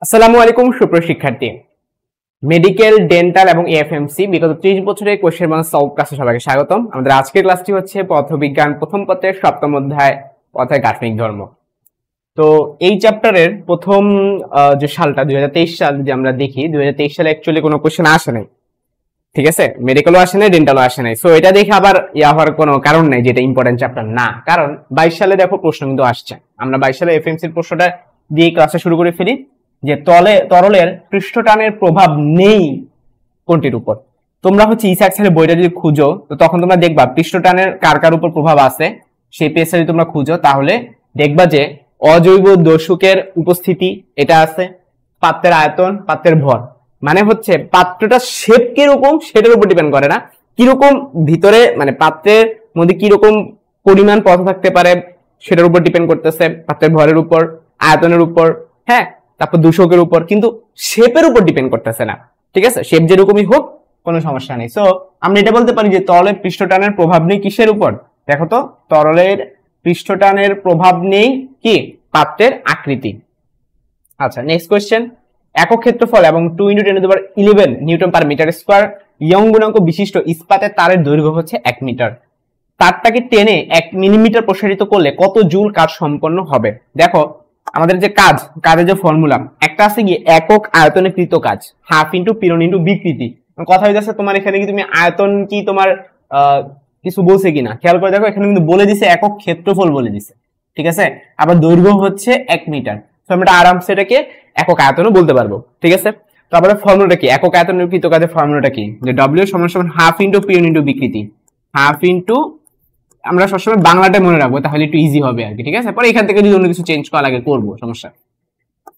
আসসালামু আলাইকুম সুপ্রিয় শিক্ষার্থী। মেডিকেল, ডেন্টাল এবং এএফএমসি বিগত 30 বছরের কোশ্চেন ব্যাংক সলভ ক্লাসে সবাইকে স্বাগতম। আমাদের আজকের ক্লাসটি হচ্ছে পদার্থবিজ্ঞান প্রথম পত্রের 7ম অধ্যায় পদার্থের গাঠনিক ধর্ম। তো এই চ্যাপ্টারের প্রথম যে সালটা 2023 সাল যদি আমরা দেখি, 2023 সালে অ্যাকচুয়ালি কোনো কোশ্চেন আসে নাই, ঠিক আছে? মেডিকেলও আসে নাই, ডেন্টালও আসে নাই। সো এটা দেখে আবার হওয়ার কোনো কারণ নাই যে এটা ইম্পর্টেন্ট চ্যাপ্টার না, কারণ 22 সালে দেখো প্রশ্ন কিন্তু আসছে। আমরা 22 সালে এফএমসির প্রশ্নটা দিয়ে ক্লাসে শুরু করে ফেলি যে তরলের পৃষ্ঠটানের প্রভাব নেই কোনটির উপর। তোমরা হচ্ছে ইসাক স্যারের বইটা যদি খুঁজো, তো তখন তোমরা দেখবা পৃষ্ঠটানের কার কার উপর প্রভাব আছে সেই পেজটা যদি তোমরা খুঁজো, তাহলে দেখবা যে অজৈব দোষকের উপস্থিতি এটা আছে, পাত্রের আয়তন, পাত্রের ভর, মানে হচ্ছে পাত্রটা শেপ কিরকম সেটার উপর ডিপেন্ড করে না, কিরকম ভিতরে মানে পাত্রের মধ্যে কিরকম পরিমাণ পদার্থ থাকতে পারে সেটার উপর ডিপেন্ড করতেছে, পাত্রের ভরের উপর, আয়তনের উপর, হ্যাঁ, তারপর দূষকের উপর, কিন্তু শেপের উপর ডিপেন্ড করতেছে না, ঠিক আছে? শেপ যেরকমই হোক কোনো সমস্যা নেই। সো আমরা এটা বলতে পারি যে তরলের পৃষ্ঠটানের প্রভাব নেই কিসের উপর? দেখো তো, তরলের পৃষ্ঠটানের প্রভাব নেই কি পাত্রের আকৃতি। আচ্ছা, নেক্সট কোয়েশ্চেন। একক ক্ষেত্রফল এবং 2 × 10⁻11 newton per metre square Young গুণাঙ্ক বিশিষ্ট ইস্পাতের তারের দৈর্ঘ্য হচ্ছে 1 মিটার। তারটাকে টেনে 1 মিলিমিটার প্রসারিত করলে কত জুল কাজ সম্পন্ন হবে? দেখো, আমাদের যে কাজের যে ফর্মুলা একটা আছে কি, একক আয়তনে কৃত কাজ, হাফ ইন্টু পীড়ন ইন্টু বিকৃতি। কথা হইতেছে তোমার এখানে কি তুমি আয়তন কি তোমার কিছু বলছে কিনা খেয়াল করে দেখো, এখানে কিন্তু বলে দিছে একক ক্ষেত্রফল বলে দিছে, ঠিক আছে? আবার দৈর্ঘ্য হচ্ছে 1 মিটার। তো আমরা আরামসে এটাকে একক আয়তনও বলতে পারবো, ঠিক আছে? তো আমাদের ফর্মুলাটা কি, একক আয়তনে কৃত কাজের ফর্মুলাটা কি, যে ডব্লিউ সমান সমান হাফ ইন্টু পীড়ন ইন্টু বিকৃতি, হাফ ইন্টু, আমরা সবসময় বাংলাটা মনে রাখবো তাহলে একটু ইজি হবে আর কি, ঠিক আছে? পরে এখান থেকে যদি অন্য কিছু চেঞ্জ করা লাগে করবো, সমস্যা।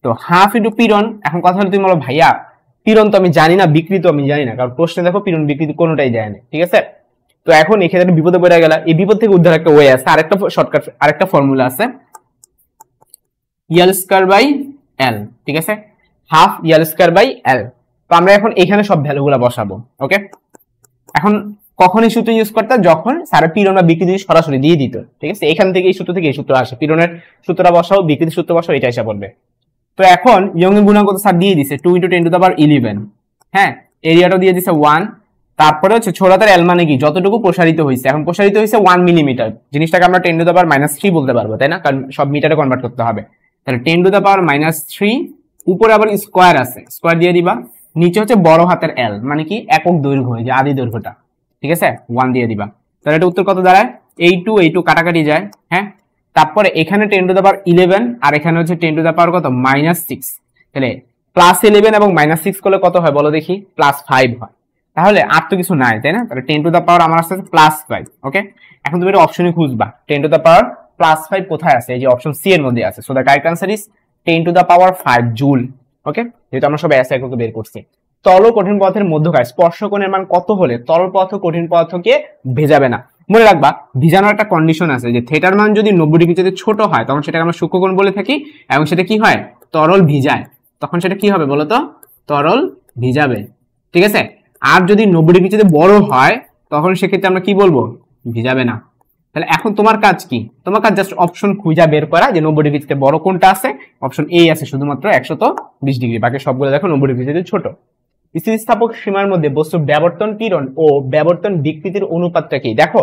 তো হাফ ইন্টু পীড়ন, এখন কথা হলো তুমি বলো ভাইয়া পীড়ন তো আমি জানি না, বিকৃতি আমি জানি না, কারণ প্রশ্নে দেখো পীড়ন বিকৃতি কোনোটাই যায় না, ঠিক আছে? তো এখন এক্ষেত্রে বিপদে পড়ে গেল, এই বিপদ থেকে উদ্ধার একটা ওয়ে আছে, আরেকটা শর্টকাট, আরেকটা ফর্মুলা আছে, এল স্কয়ার বাই এল, ঠিক আছে? Half L square by L. তো আমরা এখন এখানে সব ভ্যালুগুলো বসাবো, ওকে? এখন কখন এই সূত্র ইউজ করতে, যখন স্যারের পীড়ন বা বিকৃতি সরাসরি দিয়ে দিত, ঠিক আছে? এখান থেকে এই সূত্র থেকে এই সূত্র আসে, পীড়নের সূত্রটা বসাও, বিকৃতির সূত্র বসাও, এটা এসে পড়বে। তো এখন ইয়ং এর গুণাঙ্ক তো স্যার দিয়ে দিছে 2 × 10⁻11, হ্যাঁ, এরিয়াটাও দিয়ে দিছে 1, তারপরে হচ্ছে ছোটতার এল মানে কি, যতটুকু প্রসারিত হয়েছে, এখন প্রসারিত হয়েছে 1 মিলিমিটার, জিনিসটাকে আমরা 10⁻³ বলতে পারবো, তাই না? কারণ সব মিটারে কনভার্ট করতে হবে। তাহলে 10⁻³ উপরে আবার স্কয়ার আছে, স্কয়ার দিয়ে দিবা, নিচে হচ্ছে বড় হাতের এল মানে কি একক দৈর্ঘ্য, যে আদি দৈর্ঘ্যটা, ঠিক আছে? 1 দিয়ে দিবা। তাহলে এটা উত্তর কত দাঁড়ায়, এই টু কাটাকাটি যায়, হ্যাঁ। তারপরে এখানে 10⁻11 আর এখানে হচ্ছে 10⁻কত, -6। তাহলে +11 এবং -6 করলে কত হয় বলো দেখি, +5 হয়। তাহলে আর তো কিছু নাই, তাই না? তাহলে 10⁻ আমার আসছে +5, ওকে? এখন তুমি এটা অপশনে খুঁজবা 10⁻+5 কোথায় আছে, এই যে অপশন সি এর মধ্যে আছে। So the correct answer is 10⁻5 joule, okay? যেহেতু আমরা সব এস এককে বের করছি। তরল কঠিন পদার্থের মধ্যকার স্পর্শকোণের মান কত হলে তরল পদার্থ কঠিন পদার্থকে ভেজাবে না? মনে রাখবা, ভিজানোর একটা কন্ডিশন আছে, যে থিটার মান যদি 90 ডিগ্রি থেকে ছোট হয় তখন সেটাকে আমরা সূক্ষ্মকোণ বলে থাকি, এবং সেটা কি হয়, তরল ভিজায়, তখন সেটা কি হবে বলতো, তরল ভিজাবে, ঠিক আছে? আর যদি 90 ডিগ্রি থেকে বড় হয় তখন সেক্ষেত্রে আমরা কি বলবো, ভিজাবে না। তাহলে এখন তোমার কাজ কি, তোমার কাজ জাস্ট অপশন খুঁজা বের করা, যে 90 ডিগ্রি থেকে বড় কোনটা আছে। অপশন এ আছে শুধুমাত্র 120 ডিগ্রি, বাকি সবগুলো দেখো 90 ডিগ্রি থেকে ছোট। স্থিতিস্থাপক সীমার মধ্যে বস্তুর ব্যাবর্তন পীড়ন ও ব্যাবর্তন বিকৃতির অনুপাতটা কি? দেখো,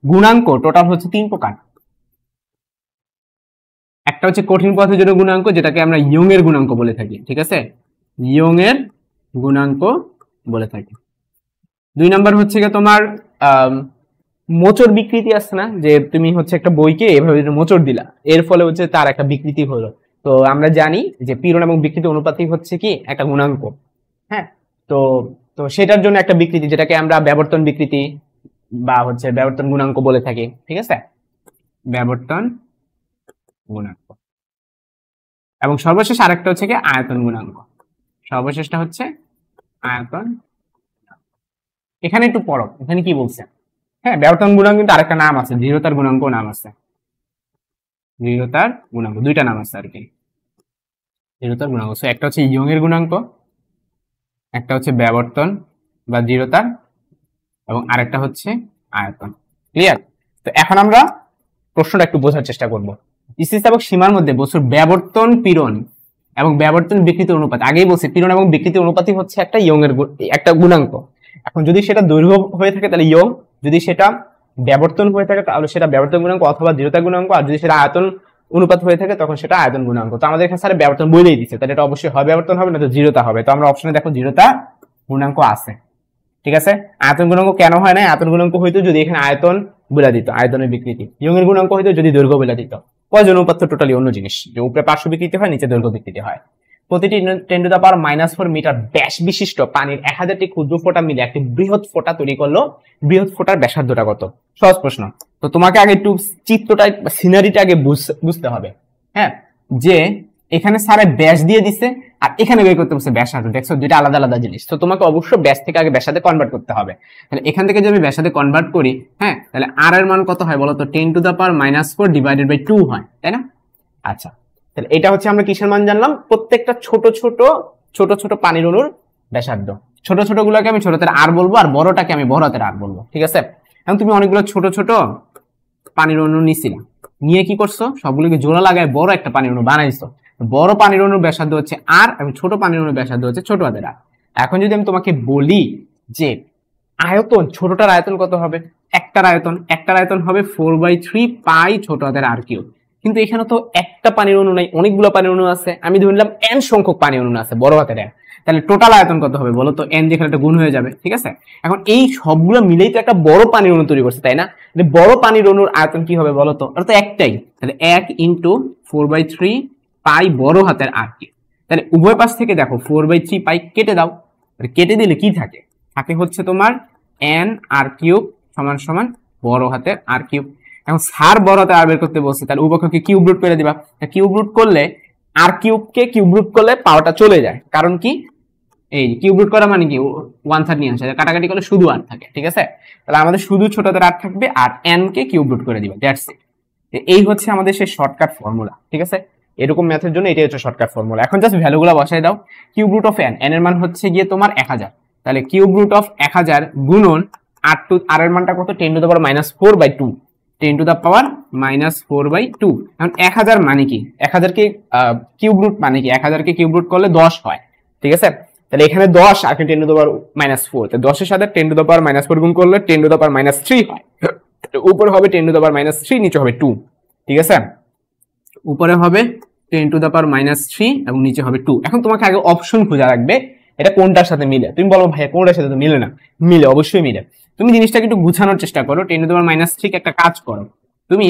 গুণাঙ্ক টোটাল হচ্ছে 3 প্রকার। একটা হচ্ছে কঠিন পদার্থের জন্য গুণাঙ্ক, যেটাকে আমরা ইয়ং এর গুণাঙ্ক বলে থাকি, ঠিক আছে? ইয়ং এর গুণাঙ্ক বলে থাকি। 2 নাম্বার হচ্ছে কি তোমার মোচড় বিকৃতি আছে না, যে তুমি হচ্ছে একটা বইকে এভাবে মোচড় দিলা, এর ফলে হচ্ছে তার একটা বিকৃতি হলো। তো আমরা জানি যে পীড়ন এবং বিকৃতি অনুপাতই হচ্ছে কি একটা গুণাঙ্ক, হ্যাঁ। তো তো সেটার জন্য একটা বিকৃতি, যেটাকে আমরা ব্যাবর্তন বিকৃতি বা হচ্ছে ব্যাবর্তন গুণাঙ্ক বলে থাকি, ঠিক আছে? ব্যাবর্তন গুণাঙ্ক। এবং সর্বশেষ আরেকটা হচ্ছে কি আয়তন গুণাঙ্ক, সর্বশেষটা হচ্ছে আয়তন। এখানে একটু পড়ো, এখানে কি বলছে, হ্যাঁ, ব্যাবর্তন গুণাঙ্ক কিন্তু আরেকটা নাম আছে, দৃঢ়তার গুণাঙ্ক নাম আছে, দৃঢ়তার গুণাঙ্ক, দুইটা নাম আছে আর কি, দৃঢ়তার গুণাঙ্ক। একটা হচ্ছে ইয়ং এর গুণাঙ্ক, একটা হচ্ছে ব্যাবর্তন বা দৃঢ়তার, এবং আরেকটা হচ্ছে আয়তন। ক্লিয়ার? তো এখন আমরা প্রশ্নটা একটু বোঝার চেষ্টা করব। স্থিতিস্থাপক সীমার মধ্যে বস্তুর ব্যাবর্তন পীড়ন এবং ব্যাবর্তন বিকৃতি অনুপাত, আগেই বলছি পীড়ন এবং বিকৃতি অনুপাতই হচ্ছে একটা ইয়ং এর একটা গুণাঙ্ক। এখন যদি সেটা দৈর্ঘ্য হয়ে থাকে তাহলে ইয়ং, যদি সেটা ব্যাবর্তন হয়ে থাকে তাহলে সেটা ব্যাবর্তন গুণাঙ্ক অথবা দৃঢ়তা গুণাঙ্ক, আর যদি সেটা আয়তন অনুপাত হয়ে থাকে তখন সেটা আয়তন গুণাঙ্ক। তো আমাদের এখানে স্যার ব্যাবর্তন বলেই দিচ্ছে, তাহলে এটা অবশ্যই হয় ব্যাবর্তন হবে না তো দৃঢ়তা হবে। তো আমরা অপশনে দেখো দৃঢ়তা গুণাঙ্ক আছে, ঠিক আছে। আয়তন গুণাঙ্ক কেন হয় না? আয়তন গুণাঙ্ক হইতো যদি এখানে আয়তন বলে দিত, আয়তনের বিকৃতি। ইয়ং এর গুণাঙ্ক হইতো যদি দৈর্ঘ্য বলে দিত। কয়জন অনুপাত তো টোটালি অন্য জিনিস, যে উপরে পার্শ্ব বিকৃতি হয় নিচে দৈর্ঘ্য বিকৃতি হয়। প্রতিটি 10⁻⁻4 মিটার ব্যাস বিশিষ্ট পানির 1000টি ক্ষুদ্র ফোঁটা মিলে একটি বৃহৎ ফোঁটা তৈরি করলো। বৃহৎ ফোঁটার ব্যাসার্ধটা কত? সহজ প্রশ্ন। তো তোমাকে আগে একটু চিত্রটা সিনারিটা আগে বুঝতে হবে, হ্যাঁ, যে এখানে স্যারে ব্যাস দিয়ে দিছে আর এখানে বের করতে বলছে ব্যাসার্ধ। দেখছো দুইটা আলাদা আলাদা জিনিস। তো তোমাকে অবশ্যই ব্যাস থেকে আগে ব্যাসার্ধে কনভার্ট করতে হবে। তাহলে এখান থেকে যদি আমি ব্যাসার্ধে কনভার্ট করি, হ্যাঁ, তাহলে আর এর মান কত হয় বলো তো? 10⁻⁻4 ডিভাইডেড বাই 2 হয়, তাই না? আচ্ছা, তাহলে এটা হচ্ছে আমরা কিসের মান জানলাম? প্রত্যেকটা ছোট ছোট পানির অণুর ব্যাসার্ধ। ছোট ছোট গুলোকে আমি ছোট হাতের আর বলবো আর বড়টাকে আমি বড় হাতের আর বলবো, ঠিক আছে। এখন তুমি অনেকগুলো ছোট ছোট পানির অণু নিছিলা, নিয়ে কি করছো? সবগুলোকে জোড়া লাগায় বড় একটা পানির অণু বানাইছো। বড় পানির অণুর ব্যাসার্ধ হচ্ছে আর এবং ছোট পানির অণুর ব্যাসার্ধ হচ্ছে ছোট হাতের আর। এখন যদি আমি তোমাকে বলি যে আয়তন, ছোটটার আয়তন কত হবে? একটার আয়তন হবে 4/3 পাই ছোট হাতের আর কিউব। কিন্তু এখানে তো একটা পানির অণু নাই, অনেকগুলো পানির অণু আছে। আমি ধরে নিলাম n সংখ্যক পানির অণু আছে বড় হাতের n। তাহলে টোটাল আয়তন কত হবে বলো তো? n যেখানে একটা গুণ হয়ে যাবে, ঠিক আছে। এখন এই সবগুলো মিলেই তো একটা বড় পানির অণু তৈরি করছে, তাই না? বড় পানির অণুর আয়তন কি হবে বলো তো? ওটা তো একটাই, তাহলে 1 × 4/3 পাই বড় হাতের আর কিউব। তাহলে উভয় পাশ থেকে দেখো 4/3 পাই কেটে দাও, কেটে দিলে কি থাকে? থাকে হচ্ছে তোমার n আর কিউব সমান সমান বড় হাতের আর কিউব। এখন স্যার বড় হাতের আর বের করতে বলছে, তাহলে উভয়কে কিউব রুট করে দিবা। কিউব রুট করলে আর কিউবকে কিউব রুট করলে পাওয়ারটা চলে যায়, কারণ কি এই কিউব রুট করা মানে কি 1/3 নিয়ে আসে, কাটাকাটি করলে শুধু আর থাকে, ঠিক আছে। তাহলে আমাদের শুধু ছোট হাতের আর থাকবে আর n কে কিউব রুট করে দিবা, দ্যাটস ইট। এই হচ্ছে আমাদের সেই শর্টকাট ফর্মুলা, ঠিক আছে। এরকম ম্যাথের জন্য এটাই হচ্ছে শর্টকাট ফর্মুলা। এখন জাস্ট ভ্যালুগুলো বসাই দাও। Cube root of n, n এর মান হচ্ছে গিয়ে তোমার 1000, তাহলে কিউব রুট অফ 1000 গুণন আর এর মানটা কত? 10⁻⁻4/2, 10⁻⁻4/2। এখন 1000 মানে কি? 1000 কে কিউব রুট মানে কি? 1000 কে কিউব রুট করলে 10 হয়, ঠিক আছে। তাহলে এখানে 10 আর 10⁻⁻4, তো 10 এর সাথে 10⁻⁻4 গুণ করলে 10⁻³ হয়। উপরে হবে 10⁻³ নিচে হবে 2, ঠিক আছে। উপরে হবে 10⁻³ এবং নিচে হবে 2। এখন তোমাকে আগে অপশন খোঁজা রাখবে এটা কোনটার সাথে মিলে। তুমি বলো ভাইয়া কোনটার সাথে তো মিলে না। মিলে, অবশ্যই মিলে। তুমি জিনিসটাকে একটু গুছানোর চেষ্টা করো। 10⁻³ একটা কাজ করো, তুমি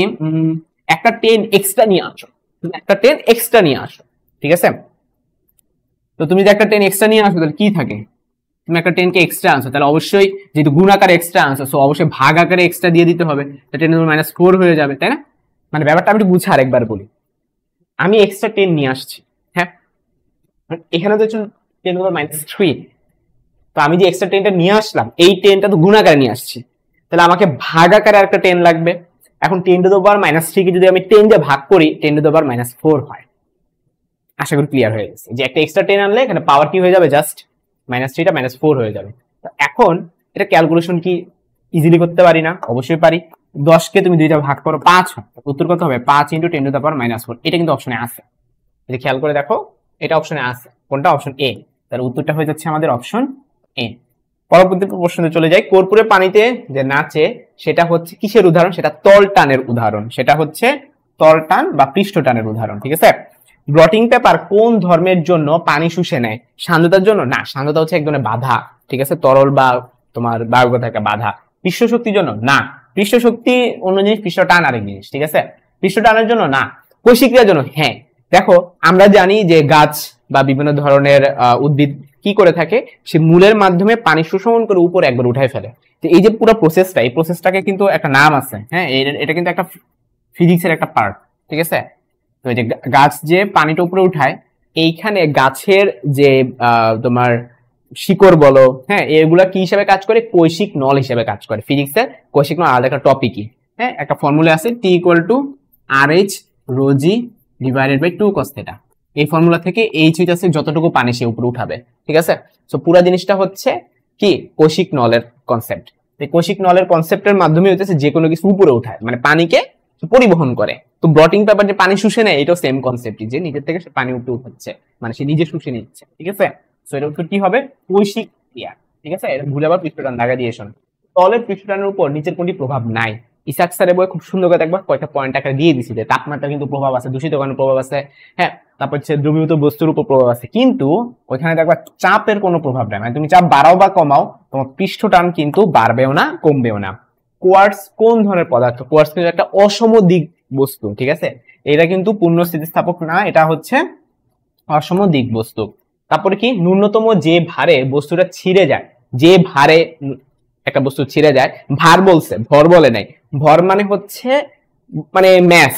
একটা 10 এক্সট্রা নিয়ে আসো, ঠিক আছে। তো তুমি যদি একটা 10 এক্সট্রা নিয়ে আসো তাহলে কি থাকে? তুমি একটা 10 কে এক্সট্রা আনছো, তাহলে অবশ্যই যেহেতু গুণ আকারে এক্সট্রা আনছো সো অবশ্যই ভাগ আকারে এক্সট্রা দিয়ে দিতে হবে, 10⁻⁻4 হয়ে যাবে, তাই না? মানে ব্যাপারটা আমি একটু গুছা আরেকবার বলি। আমি এক্সট্রা 10 নিয়ে আসছি, হ্যাঁ, এখানে তো 10⁻³ তো আমি যে এক্সট্রা 10টা নিয়ে আসলাম এই 10টা তো গুণ আকারে নিয়ে আসছি, তাহলে আমাকে ভাগ আকারে একটা 10 লাগবে। এখন 10⁻³ কে যদি আমি 10 দিয়ে ভাগ করি 10⁻4 হয়। আশা করি ক্লিয়ার হয়ে গেছে যে একটা এক্সট্রা 10 আনলে এখানে পাওয়ার কি হয়ে যাবে? জাস্ট -3টা -4 হয়ে যাবে। এখন এটা ক্যালকুলেশন কি ইজিলি করতে পারি না? অবশ্যই পারি। 10 কে তুমি 2টা ভাগ করো 5 হয়, উত্তর কত হবে? 5 × 10⁻⁻4। এটা কিন্তু অপশনে আছে, এটা খেয়াল করে দেখো, এটা অপশনে আছে। কোনটা? Option A. তাহলে উত্তরটা হয়ে যাচ্ছে আমাদের অপশন এ। পরবর্তী প্রশ্নে চলে যাই। কর্পূরের পানিতে যে নাচে সেটা হচ্ছে কিসের উদাহরণ? সেটা তল টানের উদাহরণ, সেটা হচ্ছে তল টান বা পৃষ্ঠ টানের উদাহরণ, ঠিক আছে। ব্লটিং পেপার কোন ধর্মের জন্য পানি শুষে নেয়? সান্দ্রতার জন্য? না, সান্দ্রতা হচ্ছে এক ধরনের বাধা, ঠিক আছে, তরল বা তোমার বায়ুগত থাকা বাধা। পৃষ্ঠ শক্তির জন্য? না, পৃষ্ঠ শক্তি অন্য জিনিস, পৃষ্ঠ টান আরেক জিনিস, ঠিক আছে। পৃষ্ঠ টানের জন্য না। কৈশিক্রিয়ার জন্য? হ্যাঁ। দেখো আমরা জানি যে গাছ বা বিভিন্ন ধরনের উদ্ভিদ কি করে থাকে, সে মূলের মাধ্যমে পানি শোষণ করে উপরে একবার উঠায় ফেলে। তো এই যে পুরো প্রসেসটা, এই প্রসেসটাকে কিন্তু একটা নাম আছে, হ্যাঁ, এটা কিন্তু একটা ফিজিক্সের একটা পার্ট, ঠিক আছে। তো এই যে গাছ যে পানিটা উপরে উঠায়, এইখানে গাছের যে তোমার শিকড় বলো, হ্যাঁ, এগুলা কি হিসেবে কাজ করে? কৈশিক নল হিসেবে কাজ করে। ফিজিক্সের কৈশিক নল আলাদা একটা টপিকই, হ্যাঁ, একটা ফর্মুলা আছে T = RH ρg / 2 cos θ। এই ফর্মুলা থেকে H হচ্ছে যতটুকু পানি সে উপরে উঠাবে, ঠিক আছে। সো পুরো জিনিসটা হচ্ছে কি কৈশিক নলের কনসেপ্ট। এই কৈশিক নলের কনসেপ্টের মাধ্যমে হচ্ছে যে কোনো কিছু উপরে উঠায়, মানে পানিকে পরিবহন করে, তো ব্লটিং পেপার যে পানি শুষে নেয়, এটাও সেম কনসেপ্টই, যে নিজের থেকে সে পানি উপরে উঠাচ্ছে, মানে সে নিজে শুষে নিচ্ছে। ঠিক আছে, সো এটা উত্তর কি হবে? কৈশিক ক্রিয়া। ঠিক আছে, এটা ভুলে আবার পৃষ্ঠটান দাগা দিয়ে শোন। তলের পৃষ্ঠটানের উপর নিচের কোনটি প্রভাব নাই? ইসাক স্যারের বই খুব সুন্দর করে দেখবা কয়েকটা পয়েন্ট আকারে দিয়ে দিছি, যে তাপমাত্রা কিন্তু প্রভাব আছে, দূষিত কারণে প্রভাব আছে, হ্যাঁ, তারপর হচ্ছে দ্রবীভূত বস্তুর উপর প্রভাব আছে, কিন্তু ওইখানে দেখবা চাপের কোনো প্রভাব নাই, মানে তুমি চাপ বাড়াও বা কমাও তোমার পৃষ্ঠটান কিন্তু বাড়বেও না কমবেও না। কোয়ার্টজ কোন ধরনের পদার্থ? কোয়ার্টজ কিন্তু একটা অসম দিক বস্তু। ঠিক আছে, এটা কিন্তু পূর্ণ স্থিতিস্থাপক না, এটা হচ্ছে অসম দিক বস্তু। তারপরে কি, ন্যূনতম যে ভারে বস্তুটা ছিঁড়ে যায়, যে ভারে একটা বস্তু ছিঁড়ে যায়, ভার বলছে, ভর বলে নাই। ভর মানে হচ্ছে মানে ম্যাস,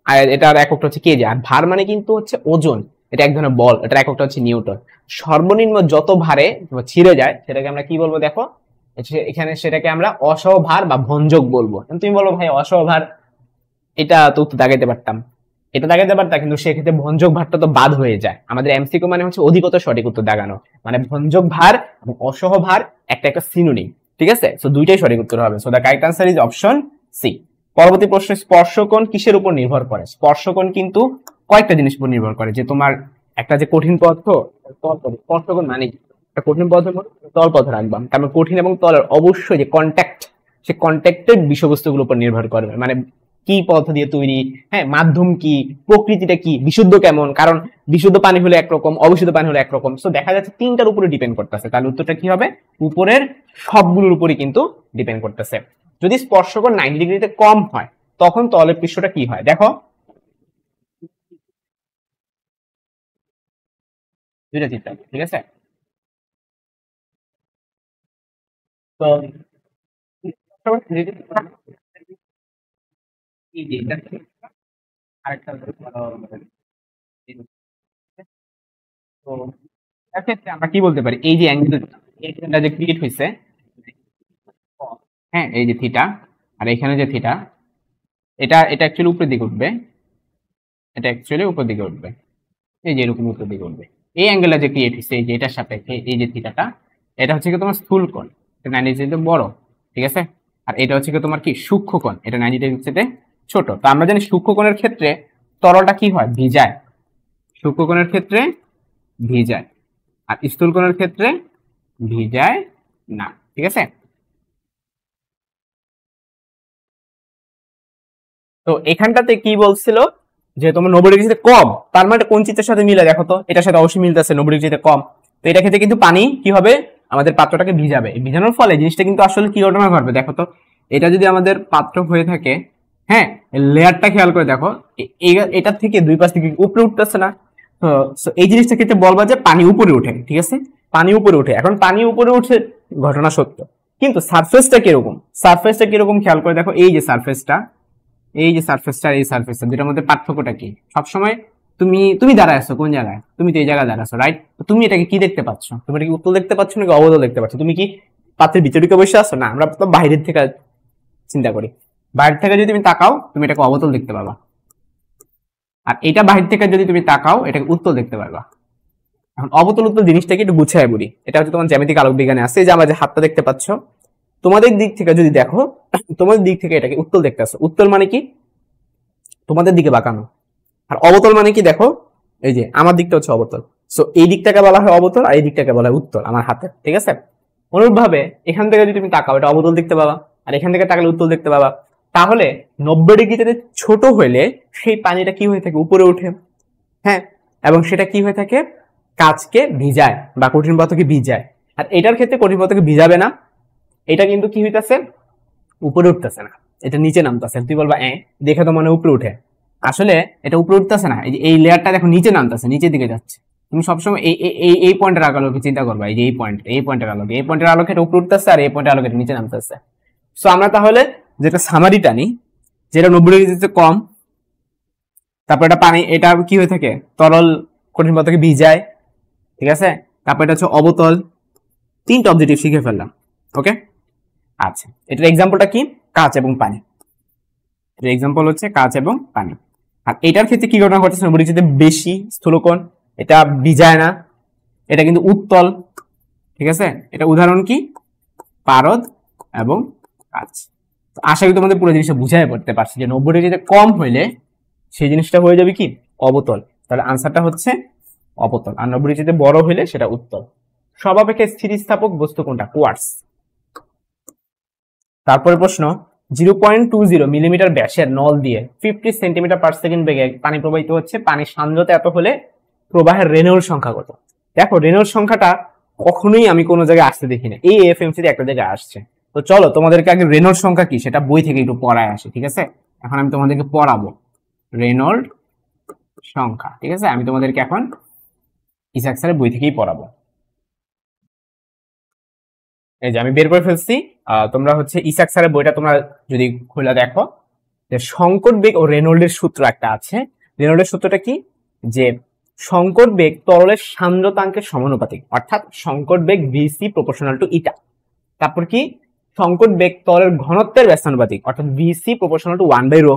আর এটার এককটা হচ্ছে কেজি, আর ভার মানে কিন্তু হচ্ছে ওজন, এটা এক ধরনের বল, এটার এককটা হচ্ছে নিউটন। সর্বনিম্ন যত ভারে ছিঁড়ে যায় সেটাকে আমরা কি বলবো দেখো, এখানে সেটাকে আমরা অসহভার বা ভঞ্জক বলবো। তুমি বলো ভাই অসহভার, এটা তো উত্তর দাগাইতে পারতাম, এটা দাগাইতে পারতাম, কিন্তু সেক্ষেত্রে ভঞ্জক ভারটা তো বাদ হয়ে যায়। আমাদের এমসিকিউ মানে হচ্ছে অধিকতর সঠিক উত্তর দাগানো, মানে ভঞ্জক ভার এবং অসহভার একটা একটা সিনোনিম। ঠিক আছে, সো দুইটাই সঠিক উত্তর হবে। So the correct answer is option C. পরবর্তী প্রশ্ন, স্পর্শকোণ কিসের উপর নির্ভর করে? স্পর্শকোণ কিন্তু কয়েকটা জিনিস উপর নির্ভর করে, যে তোমার একটা যে কঠিন পদার্থ, স্পর্শকোণ মানে একটা কঠিন পদার্থের মধ্যে তল পদার্থ রাখবা, তারপর কঠিন এবং তলের অবশ্যই যে কন্ট্যাক্ট, সে কন্ট্যাক্টের বিষয়বস্তুগুলোর উপর নির্ভর করবে, মানে কি পদার্থ দিয়ে তৈরি, হ্যাঁ, মাধ্যম কি, প্রকৃতিটা কি, বিশুদ্ধ কেমন, কারণ বিশুদ্ধ পানি হলে একরকম, অবিশুদ্ধ পানি হলে একরকম। সো দেখা যাচ্ছে তিনটার উপরে ডিপেন্ড করতেছে। তাহলে উত্তরটা কি হবে? উপরের সবগুলোর উপরই কিন্তু ডিপেন্ড করতেছে। যদি স্পর্শকোণ 90 ডিগ্রিতে কম হয় তখন তলের পৃষ্ঠটা কি হয় দেখো, দুইটা চিত্র। ঠিক আছে, তো আরেকটা তো এক্ষেত্রে আমরা কি বলতে পারি, এই যে অ্যাঙ্গেলটা যে ক্রিয়েট হয়েছে, হ্যাঁ, এই যে থিটা আর এখানে যে থিটা, এটা এটা অ্যাকচুয়ালি উপরের দিকে উঠবে, এটা অ্যাকচুয়ালি উপর দিকে উঠবে, এই যে এরকম উপর দিকে উঠবে। এই অ্যাঙ্গেলটা যে ক্রিয়েট হয়েছে, এই যে এটার সাপেক্ষে এই যে থিটাটা, এটা হচ্ছে কি তোমার স্থূল কোণ, এটা 90 ডিগ্রিতে বড়। ঠিক আছে, আর এটা হচ্ছে কি তোমার কি সূক্ষ্ম কোণ, এটা 90 ডিগ্রিতে ছোট। তো আমরা জানি সূক্ষ্ম কোণের ক্ষেত্রে তরলটা কি হয়, ভিজায়। সূক্ষ্ম কোণের ক্ষেত্রে ভিজায়, আর স্থূল কোণের ক্ষেত্রে ভিজায় না। ঠিক আছে, তো এখানটাতে কি বলছিল, যে তোমার 90 ডিগ্রিতে কম, তার মানে কোন চিত্রের সাথে মিলে দেখো তো, এটার সাথে অবশ্যই মিলতেছে, 90 ডিগ্রিতে কম। তো এটা ক্ষেত্রে কিন্তু পানি কি হবে, আমাদের পাত্রটাকে ভিজাবে। ভিজানোর ফলে জিনিসটা কিন্তু আসলে কি ঘটনা ঘটবে দেখো তো, এটা যদি আমাদের পাত্র হয়ে থাকে, হ্যাঁ, লেয়ারটা খেয়াল করে দেখো, এটার থেকে দুই পাশ থেকে উপরে উঠতেছে না। তো এই জিনিসটা ক্ষেত্রে বলবা যে পানি উপরে উঠে। ঠিক আছে, পানি উপরে উঠে, এখন পানি উপরে উঠে ঘটনা সত্য, কিন্তু সারফেসটা কিরকম, সারফেসটা কিরকম খেয়াল করে দেখো, এই যে সারফেসটা, এই যে সারফেসটা, এই সারফেসটা, দুটার মধ্যে পার্থক্যটা কি? সবসময় তুমি তুমি দাঁড়ায় আছো কোন জায়গায়, তুমি তো এই জায়গায় দাঁড়ায় আছো, রাইট? তুমি এটাকে কি দেখতে পাচ্ছ? তুমি এটা কি উত্তল দেখতে পাচ্ছ নাকি অবতল দেখতে পাচ্ছ? তুমি কি পাত্রের ভিতরে ঢুকে বসে আছো? না, আমরা তো বাইরের থেকে চিন্তা করি। বাইরে থেকে যদি তুমি তাকাও তুমি এটাকে অবতল দেখতে পাবা, আর এটা বাহির থেকে যদি তুমি তাকাও এটাকে উত্তল দেখতে পারবা। এখন অবতল উত্তল জিনিসটাকে একটু গুছিয়ে বলি। এটা হচ্ছে তোমার জ্যামিতিক আলোক বিজ্ঞানে আছে, যে আমরা যে হাতটা দেখতে পাচ্ছ, তোমাদের দিক থেকে যদি দেখো, তোমাদের দিক থেকে এটাকে উত্তল দেখতে আসো। উত্তল মানে কি, তোমাদের দিকে বাঁকানো। আর অবতল মানে কি দেখো, এই যে আমার দিকটা হচ্ছে অবতল। সো এই দিকটাকে বলা হয় অবতল, আর এই দিকটাকে বলা হয় উত্তল, আমার হাতে। ঠিক আছে, অনুরূপ ভাবে এখান থেকে যদি তুমি তাকাও এটা অবতল দেখতে পাবা, আর এখান থেকে তাকালে উত্তল দেখতে পাবা। তাহলে 90 ডিগ্রিতে ছোট হইলে সেই পানিটা কি হয়ে থাকে, উপরে উঠে, হ্যাঁ, এবং সেটা কি হয়ে থাকে, কাচকে ভিজায় বা কঠিন পদার্থকে ভিজায়। আর এটার ক্ষেত্রে কঠিন পদার্থকে ভিজাবে না, এটা কিন্তু কি হইতাছে, উপরে উঠতেছে না, এটা নিচে নামতেছে। তুই বলবা দেখে তো মনে উপরে উঠে, আসলে এটা উপরে উঠতেছে না, এই যে এই লেয়ারটা দেখো নিচে নামতেছে, নিচের দিকে যাচ্ছে। তুমি সবসময় এই পয়েন্টের আলোকে চিন্তা করবা, এই যে এই পয়েন্টের আলোকে, এই পয়েন্টের আলোকে এটা উপরে উঠতেছে, আর এই পয়েন্টের আলোকে নিচে নামতেছে। সো আমরা তাহলে যেটা সামারিটা নিই, যেটা 90 ডিগ্রিতে কম, তারপর এটা পানি, এটা কি হয়ে থাকে, তরল কঠিন পদার্থকে ভিজায়। ঠিক আছে, তারপর এটা হচ্ছে অবতল। তিনটা অবজেক্টিভ শিখে ফেললাম। ওকে, আচ্ছা, এটার এক্সাম্পলটা কি, কাঁচ এবং পানি। এক্সাম্পল হচ্ছে কাঁচ এবং পানি। আর এটার ক্ষেত্রে কি ঘটনা ঘটছে, নবীজিতে বেশি স্থূলকোণ, এটা ভিজায় না, এটা কিন্তু উত্তল। ঠিক আছে, এটা উদাহরণ কি, পারদ এবং কাঁচ। আশা করি তোমাদের পুরো জিনিসটা বুঝাই পড়তে পারছি, যে 90 ডিগ্রিতে কম হইলে সেই জিনিসটা হয়ে যাবে কি অবতল। তাহলে আনসারটা হচ্ছে অবতল। আর 90 ডিগ্রিতে বড় হইলে সেটা উত্তল। সর্বাপেক্ষা স্থিতিস্থাপক বস্তু কোনটা? কোয়ার্টজ। তারপরে প্রশ্ন, 0.20 মিলিমিটার ব্যাসের নল দিয়ে 50 সেন্টিমিটার পার সেকেন্ড বেগে পানি প্রবাহিত হচ্ছে, পানির সান্দ্রতা এত হলে প্রবাহের রেনল্ড সংখ্যা কত? দেখো রেনল্ড সংখ্যাটা কখনোই আমি কোনো জায়গায় আসতে দেখি না, এই এফএমসি তে একটা জায়গায় আসছে। তো চলো তোমাদেরকে আগে রেনল্ড সংখ্যা কি সেটা বই থেকে একটু পড়ায় আসি, ঠিক আছে? এখন আমি তোমাদেরকে পড়াবো রেনল্ড সংখ্যা, ঠিক আছে? আমি তোমাদেরকে এখন ইসাক স্যারের বই থেকেই পড়াবো। এই যে আমি বের করে ফেলছি, তোমরা হচ্ছে ইসাক স্যারের বইটা তোমরা যদি খুলে দেখো, যে সংকট বেগ ও রেনল্ডের সূত্র একটা আছে। রেনল্ডের সূত্রটা কি? যে সংকট বেগ তরলের সান্দ্রতাঙ্কের সমানুপাতিক, অর্থাৎ সংকট বেগ ভিসি প্রপোর্শনাল টু ইটা। তারপর কি? সংকট বেগ তরলের ঘনত্বের ব্যস্তানুপাতিক, অর্থাৎ ভিসি প্রপোর্শনাল টু 1/ρ।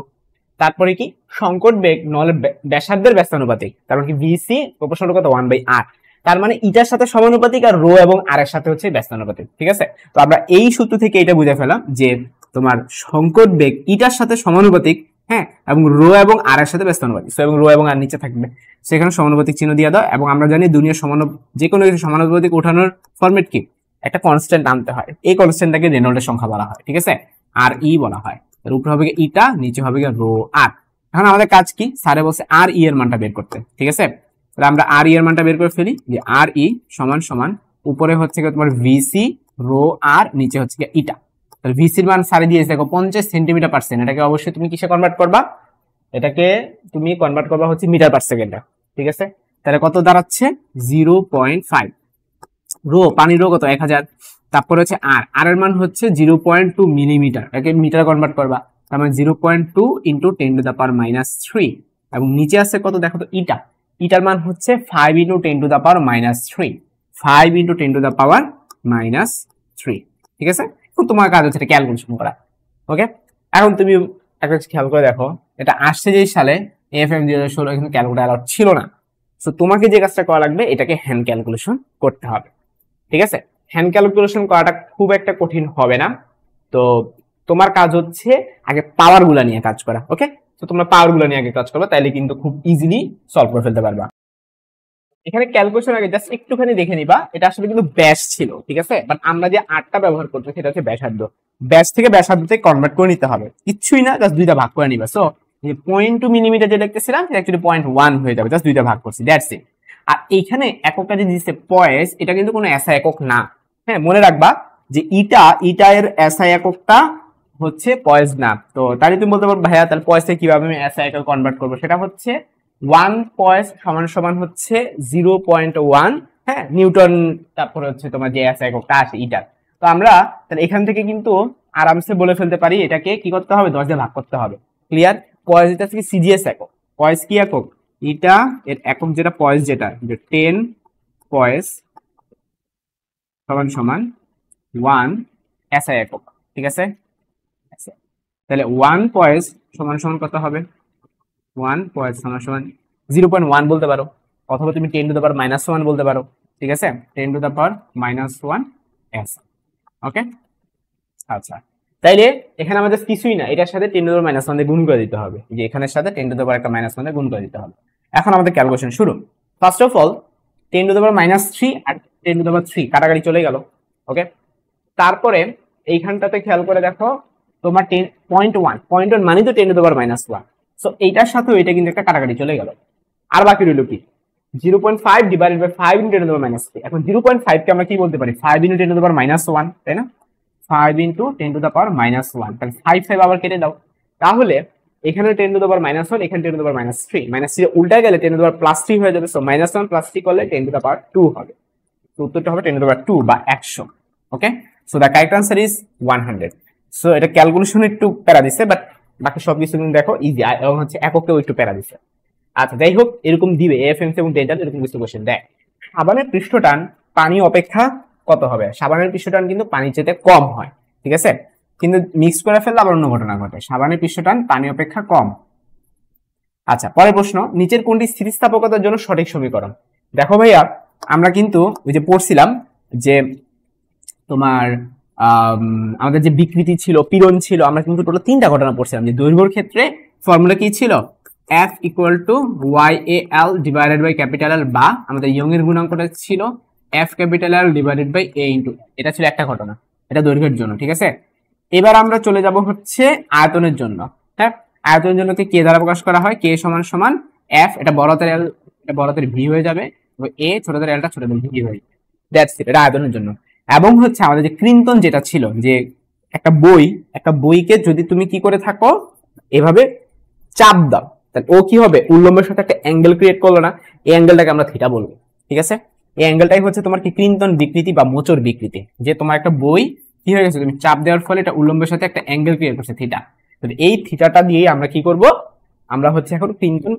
তারপরে কি? সংকট বেগ নলের ব্যাসার্ধের ব্যস্তানুপাতিক, তারপর কি ভিসি প্রপোর্শনাল টু কত? 1/r। তার মানে ইটার সাথে সমানুপাতিক আর রো এবং আর এর সাথে হচ্ছে ব্যস্তানুপাতিক, ঠিক আছে? তো আমরা এই সূত্র থেকে এটা বুঝে ফেলাম যে তোমার সংকট বেগ ইটার সাথে সমানুপাতিক, হ্যাঁ, এবং রো এবং আর এর সাথে ব্যস্তানুপাতিক। সো এবং রো এবং আর নিচে থাকবে, সেখানে সমানুপাতিক চিহ্ন দিয়ে দাও। এবং আমরা জানি দুনিয়ার যে কোনো কিছু সমানুপাতিক ওঠানোর ফরম্যাট কি? একটা কনস্ট্যান্ট আনতে হয়, এই কনস্ট্যান্টটাকে রেনল্ডের সংখ্যা বলা হয়, ঠিক আছে? আর ই বলা হয়। এর উপরে হবে ইটা, নিচে হবে রো আর। এখন আমাদের কাজ কি? স্যারে বলছে আর ই এর মানটা বের করতে, ঠিক আছে? তাহলে আমরা আর ই এর মানটা বের করে ফেলি, যে আর ই সমান সমান উপরে হচ্ছে তোমার ভিসি রো আর, নিচে হচ্ছে ইটা। তাহলে ভিসির মান সারি দিয়েছে দেখো 50 সেন্টিমিটার পার সেকেন্ড। এটাকে অবশ্যই তুমি কিসে কনভার্ট করবা? এটাকে তুমি কনভার্ট করবা হচ্ছে মিটার পার সেকেন্ডে, ঠিক আছে? তাহলে কত দাঁড়াচ্ছে? 0.5। রো, পানির রো কত? 1000। তারপর হচ্ছে আর আর এর মান হচ্ছে 0.2 মিলিমিটার, এটাকে মিটার কনভার্ট করবা, তার মানে 0.2 ইন্টু 10⁻³ এবং নিচে আছে কত দেখো তো? ইটা। ইটার মান হচ্ছে 5 ইন্টু 10⁻³ 5 ইন্টু 10⁻³, ঠিক আছে? এখন তোমার কাজ হচ্ছে এটা ক্যালকুলেশন করা, ওকে? এখন তুমি একটা খেয়াল করে দেখো, এটা আসছে যেই সালে এফএম 2016, কিন্তু ক্যালকুলেটর অ্যালাউড ছিল না। তো তোমাকে যে কাজটা করা লাগবে, এটাকে হ্যান্ড ক্যালকুলেশন করতে হবে, ঠিক আছে? হ্যান্ড ক্যালকুলেশন করাটা খুব একটা কঠিন হবে না। তো তোমার কাজ হচ্ছে আগে পাওয়ার গুলা নিয়ে কাজ করা, ওকে? তো তোমরা পাওয়ার গুলা নিয়ে আগে কাজ করবে, তাইলে কিন্তু খুব ইজিলি সলভ করে ফেলতে পারবা। এখানে ক্যালকুলেশন আগে জাস্ট একটুখানি দেখে নিবা, এটা আসলে কিন্তু ব্যাস ছিল, ঠিক আছে? বাট আমরা যে আটটা ব্যবহার করছি সেটা হচ্ছে ব্যাসার্ধ। ব্যাস থেকে ব্যাসার্ধতে কনভার্ট করে নিতে হবে, কিছুই না, জাস্ট দুইটা ভাগ করে নিবা। সো 0.2 মিলিমিটার যে দেখতেছিলাম সেটা অ্যাকচুয়ালি 0.1 হয়ে যাবে, জাস্ট দুইটা ভাগ করছি, দ্যাটস ইট। আর এইখানে এককটা যে দিচ্ছে পয়েস, এটা কিন্তু কোনো এসআই একক না। হ্যাঁ, মনে রাখবা যে ইটা এর এসআই এককটা হচ্ছে পয়েস না। তো তাহলে তুমি বলতে পারো ভাইয়া তাহলে পয়েসে কিভাবে আমি এসআই একক কনভার্ট করবো? সেটা হচ্ছে 1 পয়েস সমান সমান হচ্ছে 0.1, হ্যাঁ, নিউটন। তারপরে হচ্ছে তোমার যে এসআই এককটা আছে ইটার। তো আমরা তাহলে এখান থেকে কিন্তু আরামসে বলে ফেলতে পারি এটাকে কি করতে হবে? 10 দিয়ে ভাগ করতে হবে। ক্লিয়ার? পয়েস এটা থেকে সিজিএস একক। পয়েস কি একক? ইটা এর একক যেটা পয়েস, যেটা 10 পয়েস সমান সমান 1 এসআই একক, ঠিক আছে? তাহলে 1 পয়েস সমান সমান কত হবে? 1 পয়েস সমান সমান 0.1 বলতে পারো, অথবা তুমি 10⁻⁻1 বলতে পারো, ঠিক আছে? 10⁻⁻1 এস, ওকে? আচ্ছা, তাইলে এখানে আমাদের কিছুই না, এটার সাথে 10⁻⁻1 দিয়ে গুণ করে দিতে হবে, যে এখানের সাথে 10⁻⁻1 দিয়ে গুণ করে দিতে হবে। এখন আমাদের ক্যালকুলেশন শুরু। ফার্স্ট অফ অল 10⁻³ আর 10⁻³ কাটাকাটি চলে গেল, ওকে? তারপরে এইখানটাতে খেয়াল করে দেখো, তোমার 0.1 মানে তো 10⁻⁻1। সো এইটার সাথে এটা কিন্তু একটা কাটাকাটি চলে গেল। আর বাকি রইল কি? 0.5 ডিভাইডেড বাই 5 ইনটু 10⁻³ এখন 0.5 কে আমরা কি বলতে পারি? 5 ইনটু 10⁻⁻1, তাই না? 5 ইনটু 10⁻⁻1, তাহলে 5 আবার কেটে দাও। তাহলে এখানে 10⁻⁻1, এখানে 10⁻⁻3, -3 উল্টা গেলে 10⁻+3 হয়ে যাবে। সো -1 +3 করলে 10⁻2 হবে। তো উত্তরটা হবে 10⁻2 বা 100, okay? So the correct answer is 100। So এটা ক্যালকুলেশন একটু প্যারা দিচ্ছে, বাট বাকি সবকিছু কিন্তু দেখো ইজি, এবং হচ্ছে এককেও একটু প্যারা দিচ্ছে। আচ্ছা, যাই হোক, এরকম দিবে এএফএমসি এবং ডেন্টাল, এরকম কিছু কোশ্চেন দেয়। সাবানের পৃষ্ঠটান পানি অপেক্ষা কত হবে? সাবানের পৃষ্ঠটান কিন্তু পানির চেয়ে কম হয়, ঠিক আছে? কিন্তু মিক্স করে ফেললে আবার অন্য ঘটনা ঘটে। সাবানের পৃষ্ঠটান পানি অপেক্ষা কম। আচ্ছা, পরের প্রশ্ন, নিচের কোনটি স্থিতিস্থাপকতার জন্য সঠিক সমীকরণ? দেখো ভাইয়া, আমরা কিন্তু ওই যে পড়ছিলাম যে তোমার আমাদের যে বিকৃতি ছিল, পীড়ন ছিল, আমরা কিন্তু টোটাল 3টা ঘটনা পড়ছিলাম। যে দৈর্ঘ্যের ক্ষেত্রে ফর্মুলা কি ছিল? F equal to Y A L divided by capital L, বা আমাদের ইয়ং এর গুণাঙ্কটা ছিল F capital L divided by A into, এটা ছিল একটা ঘটনা, এটা দৈর্ঘ্যের জন্য। ঠিক আছে, এবার আমরা চলে যাব হচ্ছে আয়তনের জন্য। হ্যাঁ, আয়তনের জন্য কে দ্বারা প্রকাশ করা হয়, কে সমান সমান এফ, এটা বড়হাতের এল, এটা বড়হাতের ভি হয়ে যাবে, এ ছোটদের এলটা ছোটদের ভি হয়ে যাবে। দ্যাটস ইট, এটা আয়তনের জন্য। এবং হচ্ছে আমাদের যে ক্রিন্তন যেটা ছিল, যে একটা বইকে যদি তুমি কি করে থাকো, এভাবে চাপ দাও, তাহলে ও কি হবে, উল্লম্বের সাথে একটা অ্যাঙ্গেল ক্রিয়েট করলো না, এই অ্যাঙ্গেলটাকে আমরা থিটা বলবো। ঠিক আছে, এই অ্যাঙ্গেলটাই হচ্ছে তোমার কি ক্রিন্তন বিকৃতি বা মোচর বিকৃতি, যে তোমার একটা বই কি হয়ে গেছে, তুমি চাপ দেওয়ার ফলে এটা উল্লম্বের সাথে একটা অ্যাঙ্গেল ক্রিয়েট করছে থিটা। তো এই থিটাটা দিয়ে আমরা কি করব, আমরা হচ্ছে এখন ক্রিন্তন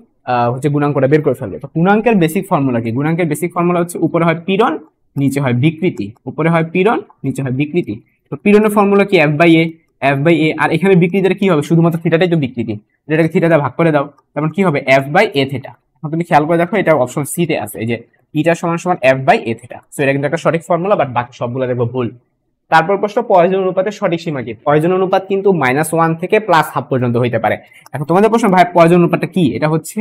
হচ্ছে গুণাঙ্কটা বের করে ফেলবো। তো গুণাঙ্কের বেসিক ফর্মুলা কি, গুণাঙ্কের বেসিক ফর্মুলা হচ্ছে উপরে হয় পীড়ন, নিচে হয় বিকৃতি, উপরে হয় পীড়ন, নিচে হয় বিকৃতি। তো পীড়নের ফর্মুলা কি এফ বাই এ, আর এখানে বিকৃতিটা কি হবে, শুধুমাত্র থিটাটাই তো বিকৃতি, এটাকে থিটা দিয়ে ভাগ করে দাও, তখন কি হবে এফ বাই এ থিটা। এখন তুমি খেয়াল করে দেখো, এটা অপশন সি তে আছে, এই যে ইটা সমান সমান F by A theta. So এটা কিন্তু একটা সঠিক ফর্মুলা, বাট বাকি সবগুলো দেখবো ভুল। তারপর প্রশ্ন, পয়জন অনুপাতের সঠিক সীমা কি। পয়জন অনুপাত কিন্তু -1 থেকে +1/2 পর্যন্ত হইতে পারে। এখন তোমাদের প্রশ্ন, ভাই পয়জন অনুপাতটা কি, এটা হচ্ছে